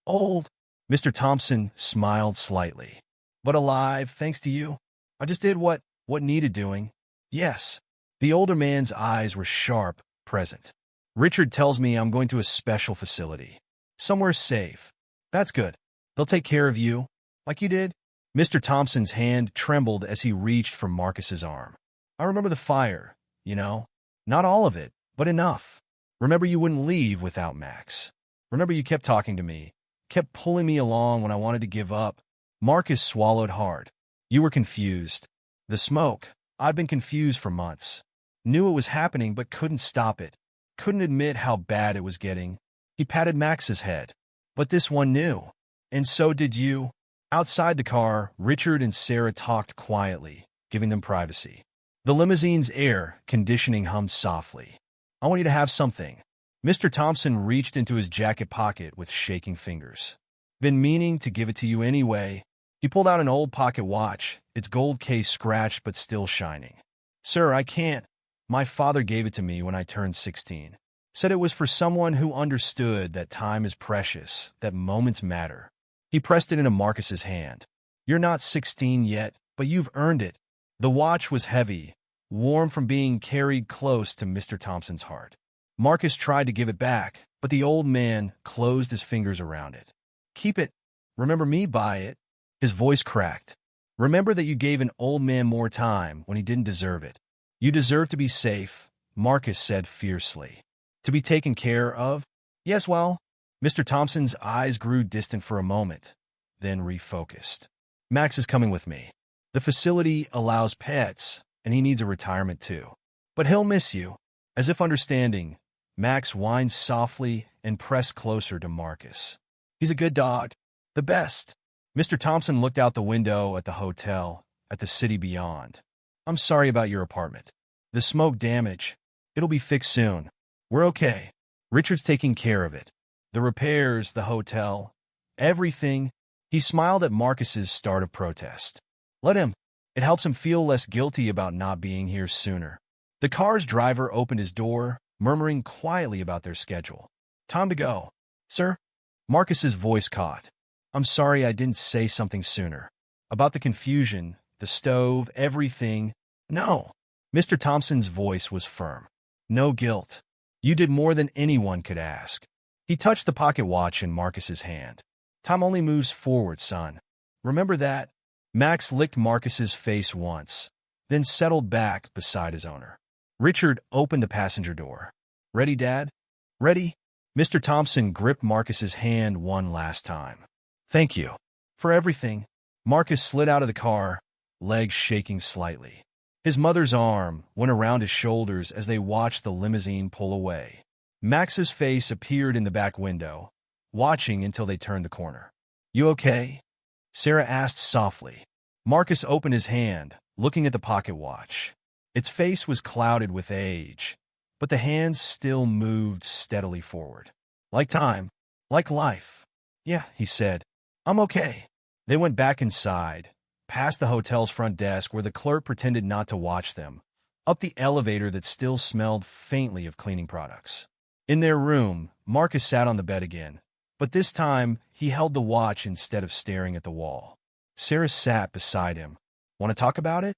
"Old." Mr. Thompson smiled slightly. "But alive, thanks to you. I just did what needed doing." "Yes." The older man's eyes were sharp, present. "Richard tells me I'm going to a special facility. Somewhere safe. That's good. They'll take care of you, like you did." Mr. Thompson's hand trembled as he reached for Marcus's arm. "I remember the fire, you know. Not all of it, but enough. Remember you wouldn't leave without Max. Remember you kept talking to me, kept pulling me along when I wanted to give up." Marcus swallowed hard. "You were confused. The smoke. I've been confused for months. Knew it was happening but couldn't stop it. Couldn't admit how bad it was getting." He patted Max's head. "But this one knew. And so did you." Outside the car, Richard and Sarah talked quietly, giving them privacy. The limousine's air conditioning hummed softly. "I want you to have something." Mr. Thompson reached into his jacket pocket with shaking fingers. "Been meaning to give it to you anyway." He pulled out an old pocket watch, its gold case scratched but still shining. "Sir, I can't. My father gave it to me when I turned 16. Said it was for someone who understood that time is precious, that moments matter." He pressed it into Marcus's hand. "You're not 16 yet, but you've earned it." The watch was heavy, warm from being carried close to Mr. Thompson's heart. Marcus tried to give it back, but the old man closed his fingers around it. "Keep it. Remember me by it." His voice cracked. "Remember that you gave an old man more time when he didn't deserve it. You deserve to be safe," Marcus said fiercely. "To be taken care of?" "Yes, well." Mr. Thompson's eyes grew distant for a moment, then refocused. "Max is coming with me. The facility allows pets, and he needs a retirement too. But he'll miss you." As if understanding, Max whined softly and pressed closer to Marcus. "He's a good dog. The best." Mr. Thompson looked out the window at the hotel, at the city beyond. "I'm sorry about your apartment. The smoke damage. It'll be fixed soon. We're okay. Richard's taking care of it. The repairs, the hotel, everything." He smiled at Marcus's start of protest. "Let him. It helps him feel less guilty about not being here sooner." The car's driver opened his door, murmuring quietly about their schedule. "Time to go." "Sir?" Marcus's voice caught. "I'm sorry I didn't say something sooner. About the confusion, the stove, everything." "No." Mr. Thompson's voice was firm. "No guilt. You did more than anyone could ask. He touched the pocket watch in Marcus's hand. Time only moves forward, son. Remember that? Max licked Marcus's face once, then settled back beside his owner. Richard opened the passenger door. Ready, Dad? Ready? Mr. Thompson gripped Marcus's hand one last time. Thank you. For everything. Marcus slid out of the car, legs shaking slightly. His mother's arm went around his shoulders as they watched the limousine pull away. Max's face appeared in the back window, watching until they turned the corner. You okay? Sarah asked softly. Marcus opened his hand, looking at the pocket watch. Its face was clouded with age, but the hands still moved steadily forward. Like time, like life. Yeah, he said. I'm okay. They went back inside, past the hotel's front desk where the clerk pretended not to watch them, up the elevator that still smelled faintly of cleaning products. In their room, Marcus sat on the bed again, but this time he held the watch instead of staring at the wall. Sarah sat beside him. Want to talk about it?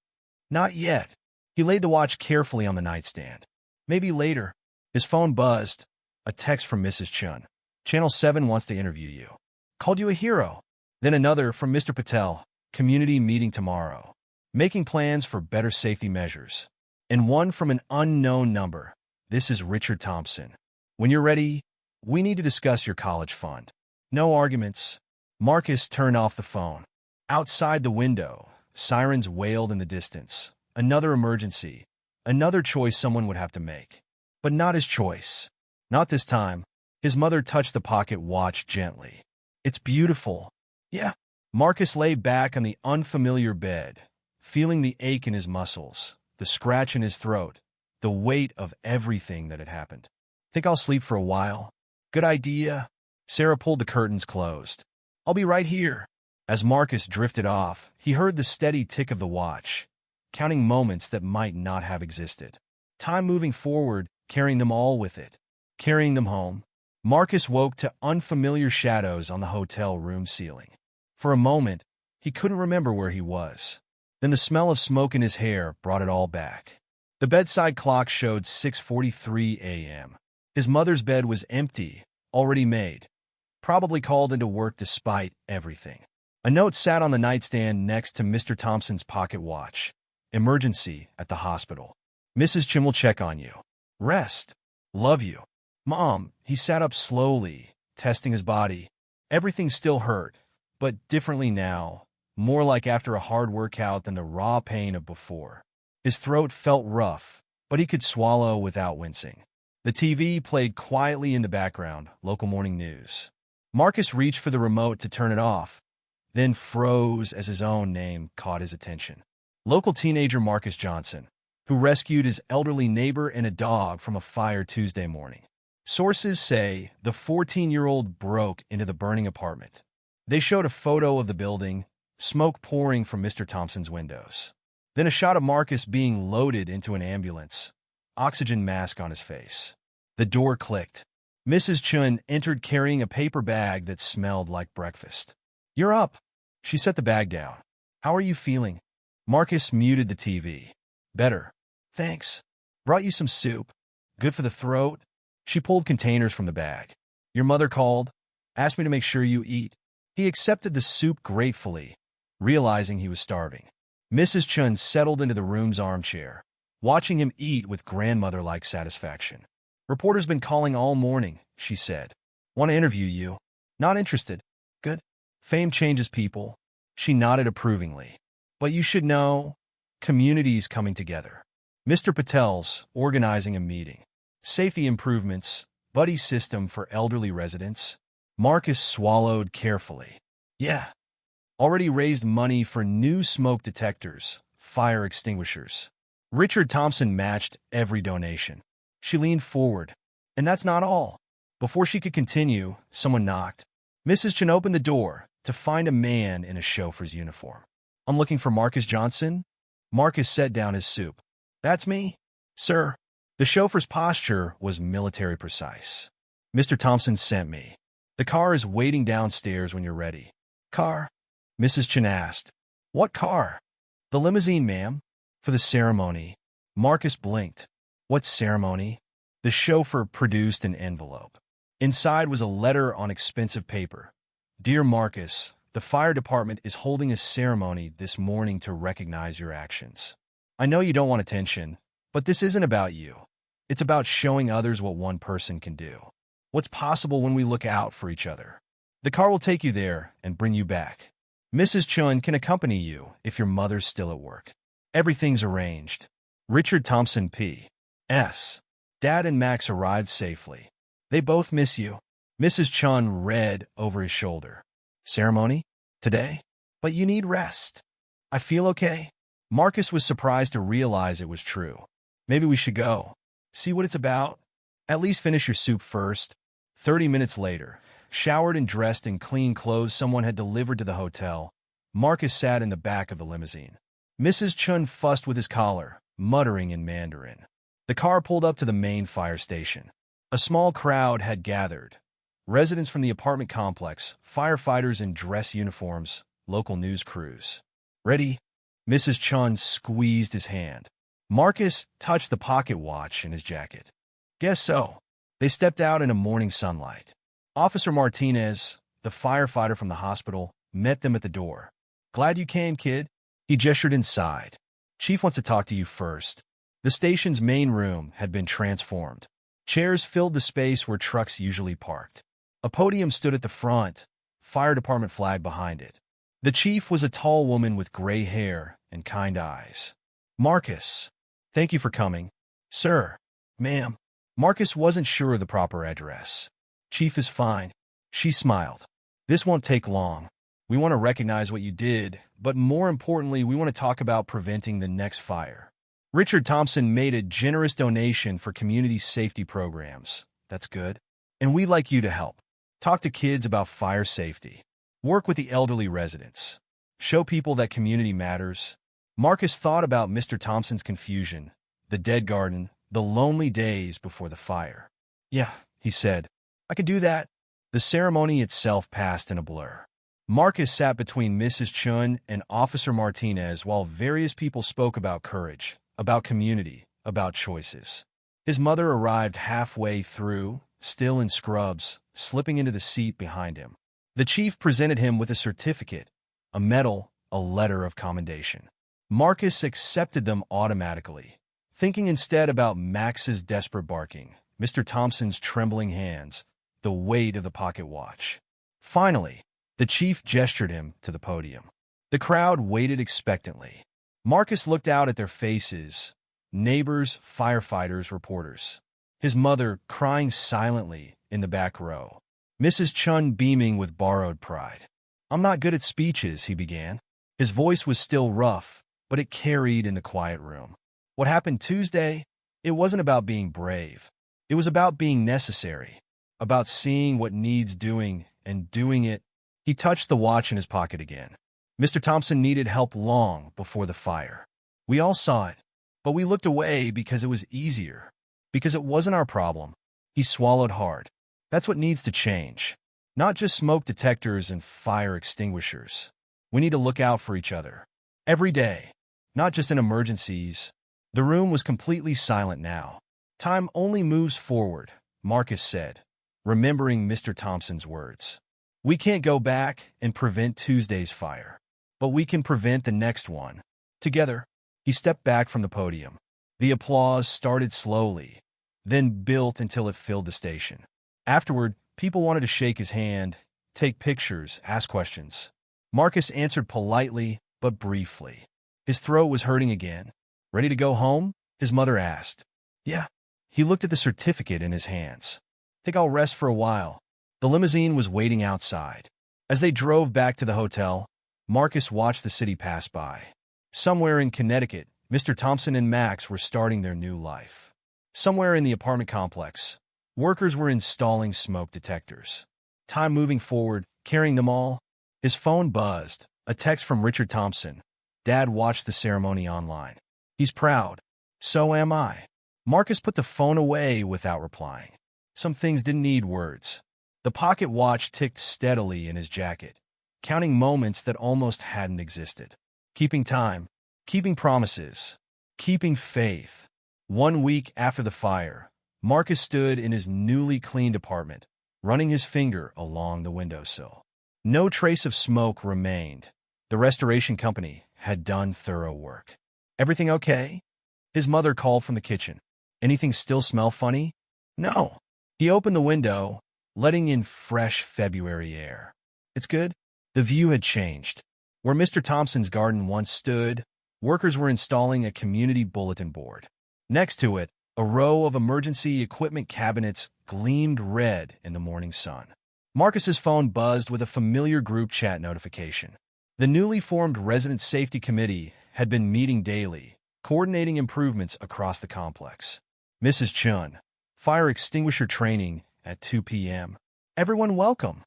Not yet. He laid the watch carefully on the nightstand. Maybe later. His phone buzzed. A text from Mrs. Chun. Channel 7 wants to interview you. Called you a hero. Then another from Mr. Patel. Community meeting tomorrow. Making plans for better safety measures. And one from an unknown number. This is Richard Thompson. When you're ready, we need to discuss your college fund. No arguments. Marcus turned off the phone. Outside the window, sirens wailed in the distance. Another emergency. Another choice someone would have to make. But not his choice. Not this time. His mother touched the pocket watch gently. It's beautiful. Yeah. Marcus lay back on the unfamiliar bed, feeling the ache in his muscles, the scratch in his throat, the weight of everything that had happened. Think I'll sleep for a while? Good idea. Sarah pulled the curtains closed. I'll be right here. As Marcus drifted off, he heard the steady tick of the watch, counting moments that might not have existed. Time moving forward, carrying them all with it. Carrying them home. Marcus woke to unfamiliar shadows on the hotel room ceiling. For a moment, he couldn't remember where he was. Then the smell of smoke in his hair brought it all back. The bedside clock showed 6:43 a.m. His mother's bed was empty, already made. Probably called into work despite everything. A note sat on the nightstand next to Mr. Thompson's pocket watch. Emergency at the hospital. Mrs. Chim will check on you. Rest. Love you. Mom, he sat up slowly, testing his body. Everything still hurt, but differently now, more like after a hard workout than the raw pain of before. His throat felt rough, but he could swallow without wincing. The TV played quietly in the background, local morning news. Marcus reached for the remote to turn it off, then froze as his own name caught his attention. Local teenager Marcus Johnson, who rescued his elderly neighbor and a dog from a fire Tuesday morning. Sources say the 14-year-old broke into the burning apartment. They showed a photo of the building, smoke pouring from Mr. Thompson's windows. Then a shot of Marcus being loaded into an ambulance, oxygen mask on his face. The door clicked. Mrs. Chun entered carrying a paper bag that smelled like breakfast. You're up. She set the bag down. How are you feeling? Marcus muted the TV. Better. Thanks. Brought you some soup. Good for the throat. She pulled containers from the bag. Your mother called. Asked me to make sure you eat. He accepted the soup gratefully, realizing he was starving. Mrs. Chun settled into the room's armchair, watching him eat with grandmother-like satisfaction. Reporter's been calling all morning, she said. Want to interview you. Not interested. Good. Fame changes people. She nodded approvingly. But you should know, communities coming together. Mr. Patel's organizing a meeting. Safety improvements, buddy system for elderly residents. Marcus swallowed carefully. Yeah. Already raised money for new smoke detectors, fire extinguishers. Richard Thompson matched every donation. She leaned forward. And that's not all. Before she could continue, someone knocked. Mrs. Chen opened the door to find a man in a chauffeur's uniform. I'm looking for Marcus Johnson. Marcus set down his soup. That's me, sir. The chauffeur's posture was military precise. Mr. Thompson sent me. The car is waiting downstairs when you're ready. Car? Mrs. Chen asked. What car? The limousine, ma'am. For the ceremony. Marcus blinked. What ceremony? The chauffeur produced an envelope. Inside was a letter on expensive paper. Dear Marcus, the fire department is holding a ceremony this morning to recognize your actions. I know you don't want attention, but this isn't about you. It's about showing others what one person can do. What's possible when we look out for each other. The car will take you there and bring you back. Mrs. Chun can accompany you if your mother's still at work. Everything's arranged. Richard Thompson P.S. Dad and Max arrived safely. They both miss you. Mrs. Chun read over his shoulder. Ceremony? Today? But you need rest. I feel okay. Marcus was surprised to realize it was true. Maybe we should go. See what it's about? At least finish your soup first. 30 minutes later, showered and dressed in clean clothes someone had delivered to the hotel, Marcus sat in the back of the limousine. Mrs. Chun fussed with his collar, muttering in Mandarin. The car pulled up to the main fire station. A small crowd had gathered. Residents from the apartment complex, firefighters in dress uniforms, local news crews. Ready? Mrs. Chun squeezed his hand. Marcus touched the pocket watch in his jacket. Guess so. They stepped out in a morning sunlight. Officer Martinez, the firefighter from the hospital, met them at the door. Glad you came, kid. He gestured inside. Chief wants to talk to you first. The station's main room had been transformed. Chairs filled the space where trucks usually parked. A podium stood at the front, fire department flag behind it. The chief was a tall woman with gray hair and kind eyes. Marcus, thank you for coming. Sir, ma'am. Marcus wasn't sure of the proper address. Chief is fine. She smiled. This won't take long. We want to recognize what you did, but more importantly, we want to talk about preventing the next fire. Richard Thompson made a generous donation for community safety programs. That's good. And we'd like you to help. Talk to kids about fire safety. Work with the elderly residents. Show people that community matters. Marcus thought about Mr. Thompson's confusion, the dead garden, the lonely days before the fire. Yeah, he said. I could do that. The ceremony itself passed in a blur. Marcus sat between Mrs. Chun and Officer Martinez while various people spoke about courage, about community, about choices. His mother arrived halfway through, still in scrubs, slipping into the seat behind him. The chief presented him with a certificate, a medal, a letter of commendation. Marcus accepted them automatically, thinking instead about Max's desperate barking, Mr. Thompson's trembling hands, the weight of the pocket watch. Finally, the chief gestured him to the podium. The crowd waited expectantly. Marcus looked out at their faces, neighbors, firefighters, reporters. His mother crying silently in the back row. Mrs. Chun beaming with borrowed pride. I'm not good at speeches, he began. His voice was still rough, but it carried in the quiet room. What happened Tuesday? It wasn't about being brave. It was about being necessary, about seeing what needs doing and doing it. He touched the watch in his pocket again. Mr. Thompson needed help long before the fire. We all saw it, but we looked away because it was easier, because it wasn't our problem. He swallowed hard. That's what needs to change. Not just smoke detectors and fire extinguishers. We need to look out for each other. Every day, not just in emergencies. The room was completely silent now. Time only moves forward, Marcus said, remembering Mr. Thompson's words. We can't go back and prevent Tuesday's fire, but we can prevent the next one. Together, he stepped back from the podium. The applause started slowly, then built until it filled the station. Afterward, people wanted to shake his hand, take pictures, ask questions. Marcus answered politely, but briefly. His throat was hurting again. Ready to go home? His mother asked. Yeah. He looked at the certificate in his hands. Think I'll rest for a while. The limousine was waiting outside. As they drove back to the hotel, Marcus watched the city pass by. Somewhere in Connecticut, Mr. Thompson and Max were starting their new life. Somewhere in the apartment complex, workers were installing smoke detectors. Time moving forward, carrying them all. His phone buzzed. A text from Richard Thompson. Dad watched the ceremony online. He's proud. So am I. Marcus put the phone away without replying. Some things didn't need words. The pocket watch ticked steadily in his jacket, counting moments that almost hadn't existed. Keeping time, keeping promises, keeping faith. 1 week after the fire, Marcus stood in his newly cleaned apartment, running his finger along the windowsill. No trace of smoke remained. The restoration company had done thorough work. "Everything okay?" His mother called from the kitchen. "Anything still smell funny?" "No." He opened the window, letting in fresh February air. "It's good." The view had changed. Where Mr. Thompson's garden once stood, workers were installing a community bulletin board. Next to it, a row of emergency equipment cabinets gleamed red in the morning sun. Marcus's phone buzzed with a familiar group chat notification. The newly formed Resident Safety Committee had been meeting daily, coordinating improvements across the complex. "Mrs. Chun, fire extinguisher training at 2 p.m. Everyone welcome."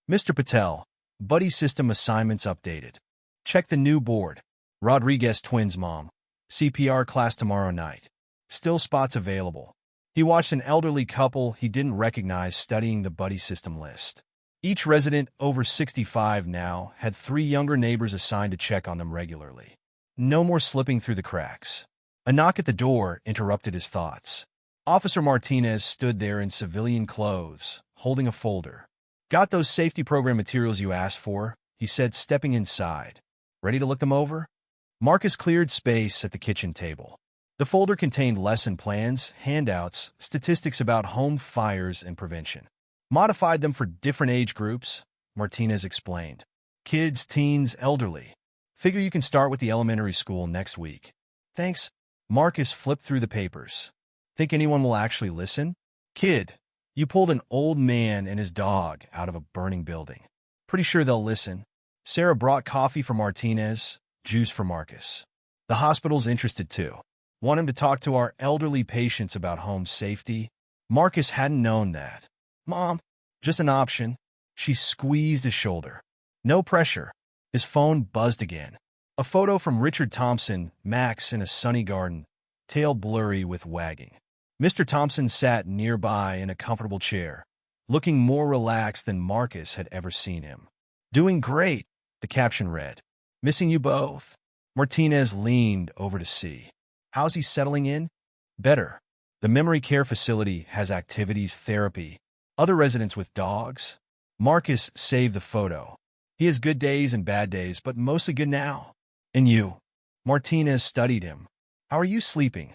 "Mr. Patel, buddy system assignments updated. Check the new board." "Rodriguez twins mom, CPR class tomorrow night. Still spots available." He watched an elderly couple he didn't recognize studying the buddy system list. Each resident over 65 now had 3 younger neighbors assigned to check on them regularly. No more slipping through the cracks. A knock at the door interrupted his thoughts. Officer Martinez stood there in civilian clothes, holding a folder. "Got those safety program materials you asked for?" he said, stepping inside. "Ready to look them over?" Marcus cleared space at the kitchen table. The folder contained lesson plans, handouts, statistics about home fires and prevention. "Modified them for different age groups," Martinez explained. "Kids, teens, elderly. Figure you can start with the elementary school next week." "Thanks." Marcus flipped through the papers. "Think anyone will actually listen?" "Kid, you pulled an old man and his dog out of a burning building. Pretty sure they'll listen." Sarah brought coffee for Martinez, juice for Marcus. "The hospital's interested too. Want him to talk to our elderly patients about home safety." Marcus hadn't known that. "Mom, just an option." She squeezed his shoulder. "No pressure." His phone buzzed again. A photo from Richard Thompson, Max in a sunny garden, tail blurry with wagging. Mr. Thompson sat nearby in a comfortable chair, looking more relaxed than Marcus had ever seen him. "Doing great," the caption read. "Missing you both." Martinez leaned over to see. "How's he settling in?" "Better. The memory care facility has activities, therapy. Other residents with dogs." Marcus saved the photo. "He has good days and bad days, but mostly good now." "And you?" Martinez studied him. "How are you sleeping?"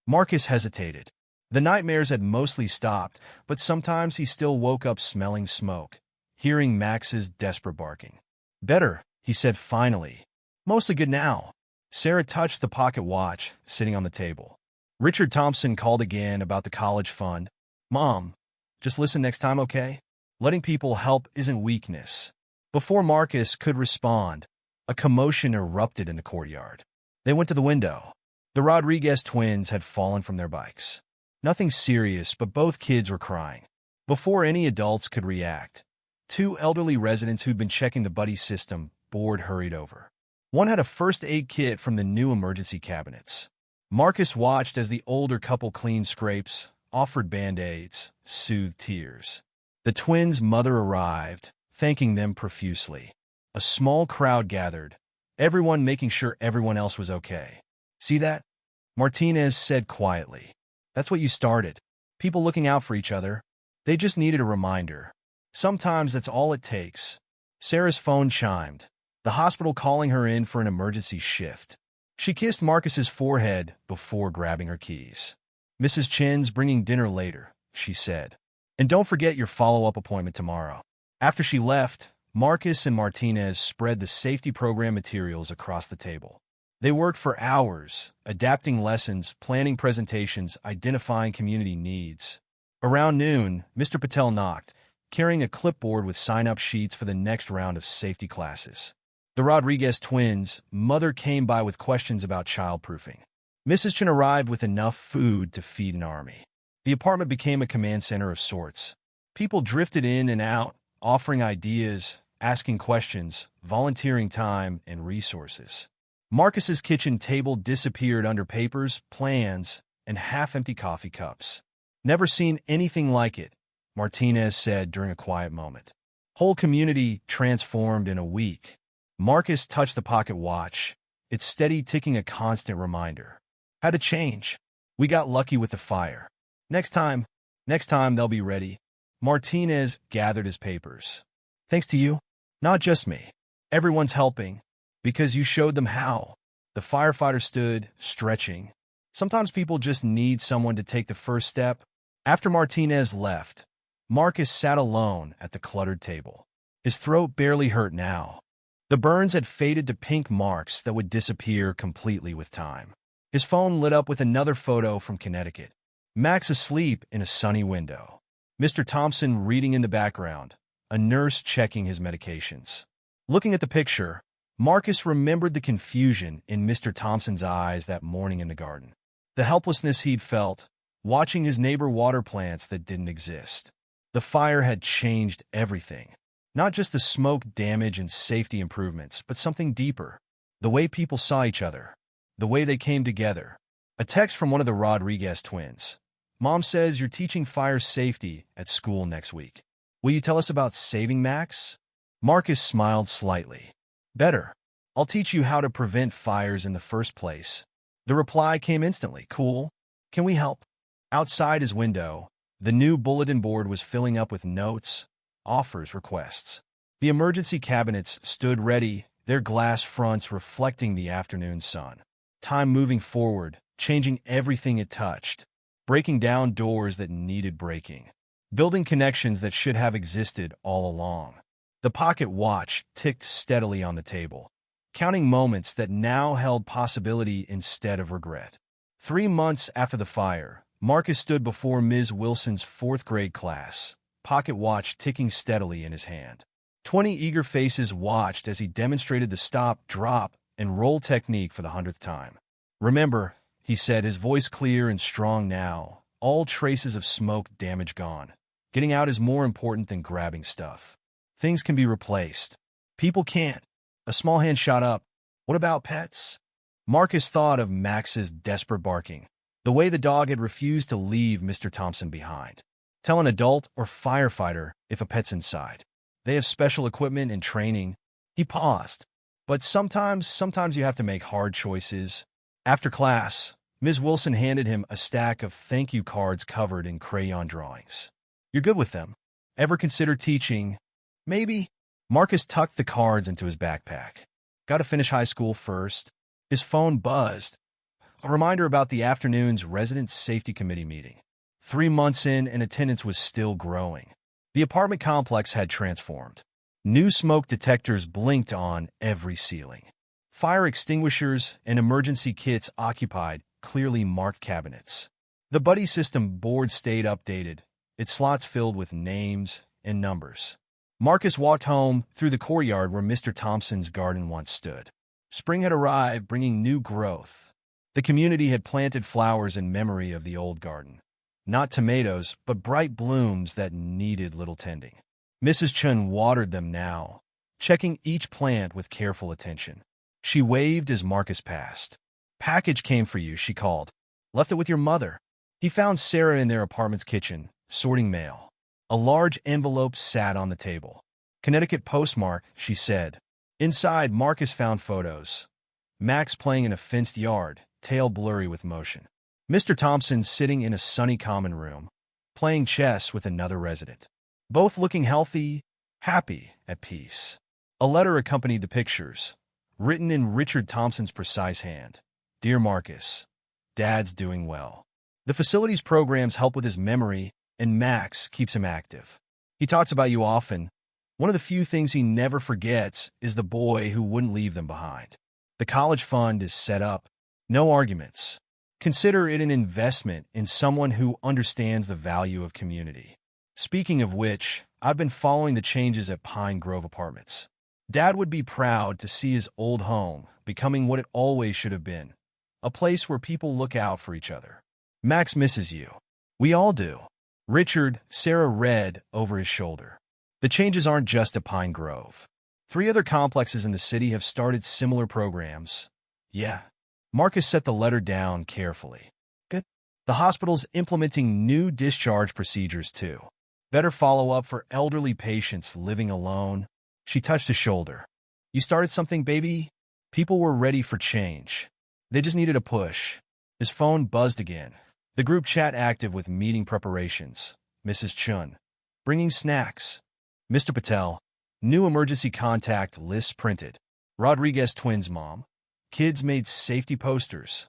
Marcus hesitated. The nightmares had mostly stopped, but sometimes he still woke up smelling smoke, hearing Max's desperate barking. "Better," he said finally. "Mostly good now." Sarah touched the pocket watch sitting on the table. Richard Thompson called again about the college fund. "Mom, just listen next time, okay? Letting people help isn't weakness." Before Marcus could respond, a commotion erupted in the courtyard. They went to the window. The Rodriguez twins had fallen from their bikes. Nothing serious, but both kids were crying. Before any adults could react, 2 elderly residents who'd been checking the buddy system board hurried over. One had a first aid kit from the new emergency cabinets. Marcus watched as the older couple cleaned scrapes, offered Band-Aids, soothed tears. The twins' mother arrived, thanking them profusely. A small crowd gathered, everyone making sure everyone else was okay. "See that?" Martinez said quietly. "That's what you started. People looking out for each other. They just needed a reminder. Sometimes that's all it takes." Sarah's phone chimed, the hospital calling her in for an emergency shift. She kissed Marcus's forehead before grabbing her keys. "Mrs. Chin's bringing dinner later," she said. "And don't forget your follow-up appointment tomorrow." After she left, Marcus and Martinez spread the safety program materials across the table. They worked for hours, adapting lessons, planning presentations, identifying community needs. Around noon, Mr. Patel knocked, carrying a clipboard with sign-up sheets for the next round of safety classes. The Rodriguez twins' mother came by with questions about childproofing. Mrs. Chen arrived with enough food to feed an army. The apartment became a command center of sorts. People drifted in and out, offering ideas, asking questions, volunteering time and resources. Marcus's kitchen table disappeared under papers, plans, and half-empty coffee cups. "Never seen anything like it," Martinez said during a quiet moment. "Whole community transformed in a week." Marcus touched the pocket watch, its steady ticking a constant reminder. "Had to change. We got lucky with the fire. Next time, Next time they'll be ready. Martinez gathered his papers. Thanks to you. Not just me. Everyone's helping. Because you showed them how. The firefighter stood, stretching. Sometimes people just need someone to take the first step. After Martinez left, Marcus sat alone at the cluttered table. His throat barely hurt now. The burns had faded to pink marks that would disappear completely with time. His phone lit up with another photo from Connecticut. Max asleep in a sunny window. Mr. Thompson reading in the background, a nurse checking his medications. Looking at the picture, Marcus remembered the confusion in Mr. Thompson's eyes that morning in the garden. The helplessness he'd felt, watching his neighbor water plants that didn't exist. The fire had changed everything. Not just the smoke damage and safety improvements, but something deeper. The way people saw each other. The way they came together. A text from one of the Rodriguez twins. Mom says you're teaching fire safety at school next week. Will you tell us about saving Max? Marcus smiled slightly. Better. I'll teach you how to prevent fires in the first place. The reply came instantly. Cool. Can we help? Outside his window, the new bulletin board was filling up with notes, offers, requests. The emergency cabinets stood ready, their glass fronts reflecting the afternoon sun. Time moving forward, changing everything it touched. Breaking down doors that needed breaking. Building connections that should have existed all along. The pocket watch ticked steadily on the table, counting moments that now held possibility instead of regret. 3 months after the fire, Marcus stood before Ms. Wilson's 4th grade class, pocket watch ticking steadily in his hand. 20 eager faces watched as he demonstrated the stop, drop, and roll technique for the 100th time. Remember, he said, his voice clear and strong now, all traces of smoke damage gone. Getting out is more important than grabbing stuff. Things can be replaced. People can't. A small hand shot up. What about pets? Marcus thought of Max's desperate barking. The way the dog had refused to leave Mr. Thompson behind. Tell an adult or firefighter if a pet's inside. They have special equipment and training. He paused. But sometimes you have to make hard choices. After class, Ms. Wilson handed him a stack of thank you cards covered in crayon drawings. You're good with them. Ever consider teaching? Maybe. Marcus tucked the cards into his backpack. Got to finish high school first. His phone buzzed. A reminder about the afternoon's resident safety committee meeting. 3 months in, and attendance was still growing. The apartment complex had transformed. New smoke detectors blinked on every ceiling. Fire extinguishers and emergency kits occupied clearly marked cabinets. The buddy system board stayed updated, its slots filled with names and numbers. Marcus walked home through the courtyard where Mr. Thompson's garden once stood. Spring had arrived, bringing new growth. The community had planted flowers in memory of the old garden. Not tomatoes, but bright blooms that needed little tending. Mrs. Chun watered them now, checking each plant with careful attention. She waved as Marcus passed. Package came for you, she called. Left it with your mother. He found Sarah in their apartment's kitchen, sorting mail. A large envelope sat on the table. Connecticut postmark, she said. Inside, Marcus found photos. Max playing in a fenced yard, tail blurry with motion. Mr. Thompson sitting in a sunny common room, playing chess with another resident. Both looking healthy, happy, at peace. A letter accompanied the pictures, written in Richard Thompson's precise hand. Dear Marcus, Dad's doing well. The facility's programs help with his memory, and Max keeps him active. He talks about you often. One of the few things he never forgets is the boy who wouldn't leave them behind. The college fund is set up. No arguments. Consider it an investment in someone who understands the value of community. Speaking of which, I've been following the changes at Pine Grove Apartments. Dad would be proud to see his old home becoming what it always should have been, a place where people look out for each other. Max misses you. We all do. Richard, Sarah read over his shoulder. The changes aren't just at Pine Grove. 3 other complexes in the city have started similar programs. Yeah. Marcus set the letter down carefully. Good. The hospital's implementing new discharge procedures, too. Better follow-up for elderly patients living alone. She touched his shoulder. You started something, baby? People were ready for change. They just needed a push. His phone buzzed again. The group chat active with meeting preparations. Mrs. Chun. Bringing snacks. Mr. Patel. New emergency contact lists printed. Rodriguez twins' mom. Kids made safety posters.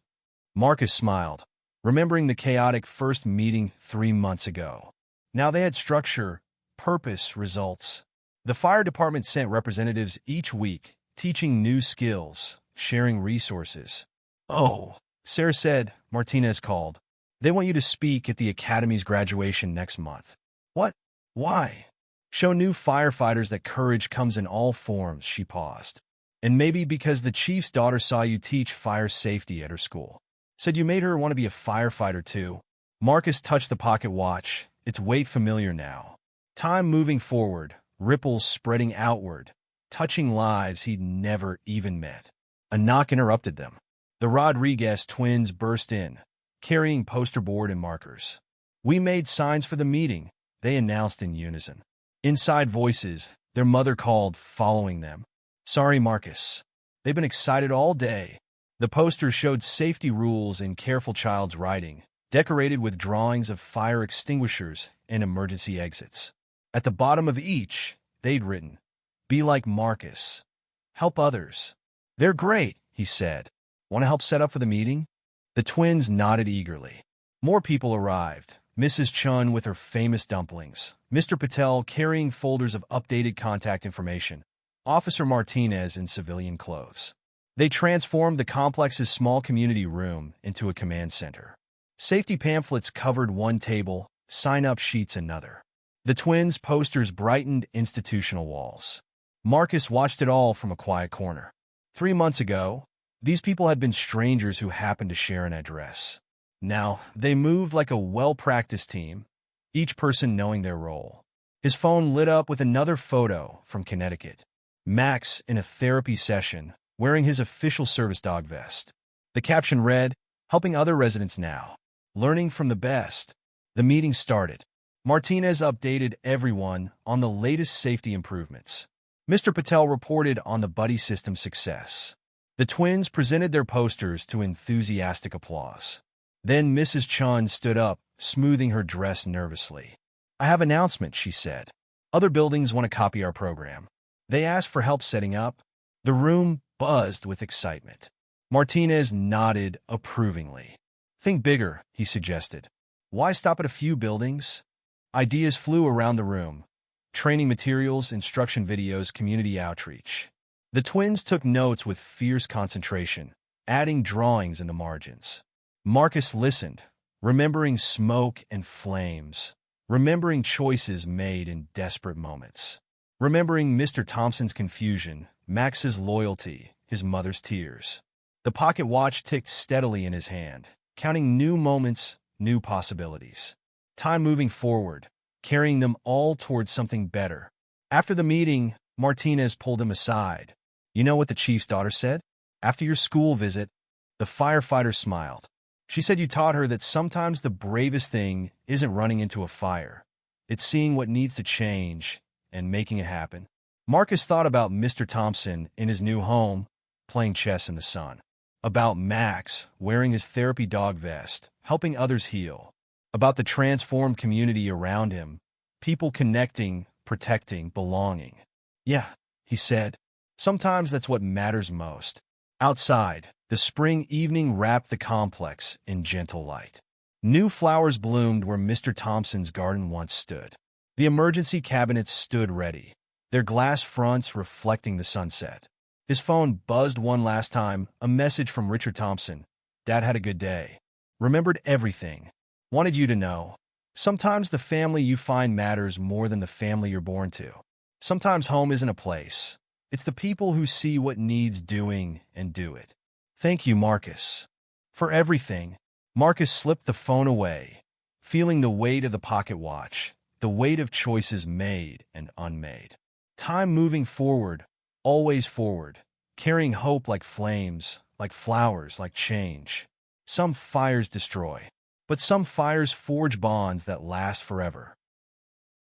Marcus smiled, remembering the chaotic first meeting 3 months ago. Now they had structure, purpose, results. The fire department sent representatives each week, teaching new skills, sharing resources. "Oh," Sarah said, Martinez called. "They want you to speak at the academy's graduation next month." "What? Why?" "Show new firefighters that courage comes in all forms," she paused. "And maybe because the chief's daughter saw you teach fire safety at her school. Said you made her want to be a firefighter too." Marcus touched the pocket watch, its weight familiar now. Time moving forward, ripples spreading outward, touching lives he'd never even met. A knock interrupted them. The Rodriguez twins burst in, carrying poster board and markers. "We made signs for the meeting," they announced in unison. Inside voices, their mother called, following them. "Sorry, Marcus. They've been excited all day." The posters showed safety rules in careful child's writing, decorated with drawings of fire extinguishers and emergency exits. At the bottom of each, they'd written, "Be like Marcus. Help others." "They're great," he said. "Want to help set up for the meeting?" The twins nodded eagerly. More people arrived. Mrs. Chun with her famous dumplings, Mr. Patel carrying folders of updated contact information, Officer Martinez in civilian clothes. They transformed the complex's small community room into a command center. Safety pamphlets covered one table, sign-up sheets another. The twins' posters brightened institutional walls. Marcus watched it all from a quiet corner. 3 months ago, these people had been strangers who happened to share an address. Now, they moved like a well-practiced team, each person knowing their role. His phone lit up with another photo from Connecticut. Max in a therapy session, wearing his official service dog vest. The caption read, "Helping other residents now. Learning from the best." The meeting started. Martinez updated everyone on the latest safety improvements. Mr. Patel reported on the buddy system success. The twins presented their posters to enthusiastic applause. Then Mrs. Chun stood up, smoothing her dress nervously. "I have an announcement," she said. "Other buildings want to copy our program. They asked for help setting up." The room buzzed with excitement. Martinez nodded approvingly. "Think bigger," he suggested. "Why stop at a few buildings?" Ideas flew around the room. Training materials, instruction videos, community outreach. The twins took notes with fierce concentration, adding drawings in the margins. Marcus listened, remembering smoke and flames, remembering choices made in desperate moments, remembering Mr. Thompson's confusion, Max's loyalty, his mother's tears. The pocket watch ticked steadily in his hand, counting new moments, new possibilities. Time moving forward, carrying them all towards something better. After the meeting, Martinez pulled him aside. "You know what the chief's daughter said? After your school visit," the firefighter smiled. "She said you taught her that sometimes the bravest thing isn't running into a fire. It's seeing what needs to change and making it happen." Marcus thought about Mr. Thompson in his new home, playing chess in the sun. About Max wearing his therapy dog vest, helping others heal. About the transformed community around him, people connecting, protecting, belonging. "Yeah," he said. "Sometimes that's what matters most." Outside, the spring evening wrapped the complex in gentle light. New flowers bloomed where Mr. Thompson's garden once stood. The emergency cabinets stood ready, their glass fronts reflecting the sunset. His phone buzzed one last time, a message from Richard Thompson. "Dad had a good day. Remembered everything. Wanted you to know. Sometimes the family you find matters more than the family you're born to. Sometimes home isn't a place. It's the people who see what needs doing and do it. Thank you, Marcus. For everything." Marcus slipped the phone away, feeling the weight of the pocket watch, the weight of choices made and unmade. Time moving forward, always forward, carrying hope like flames, like flowers, like change. Some fires destroy, but some fires forge bonds that last forever.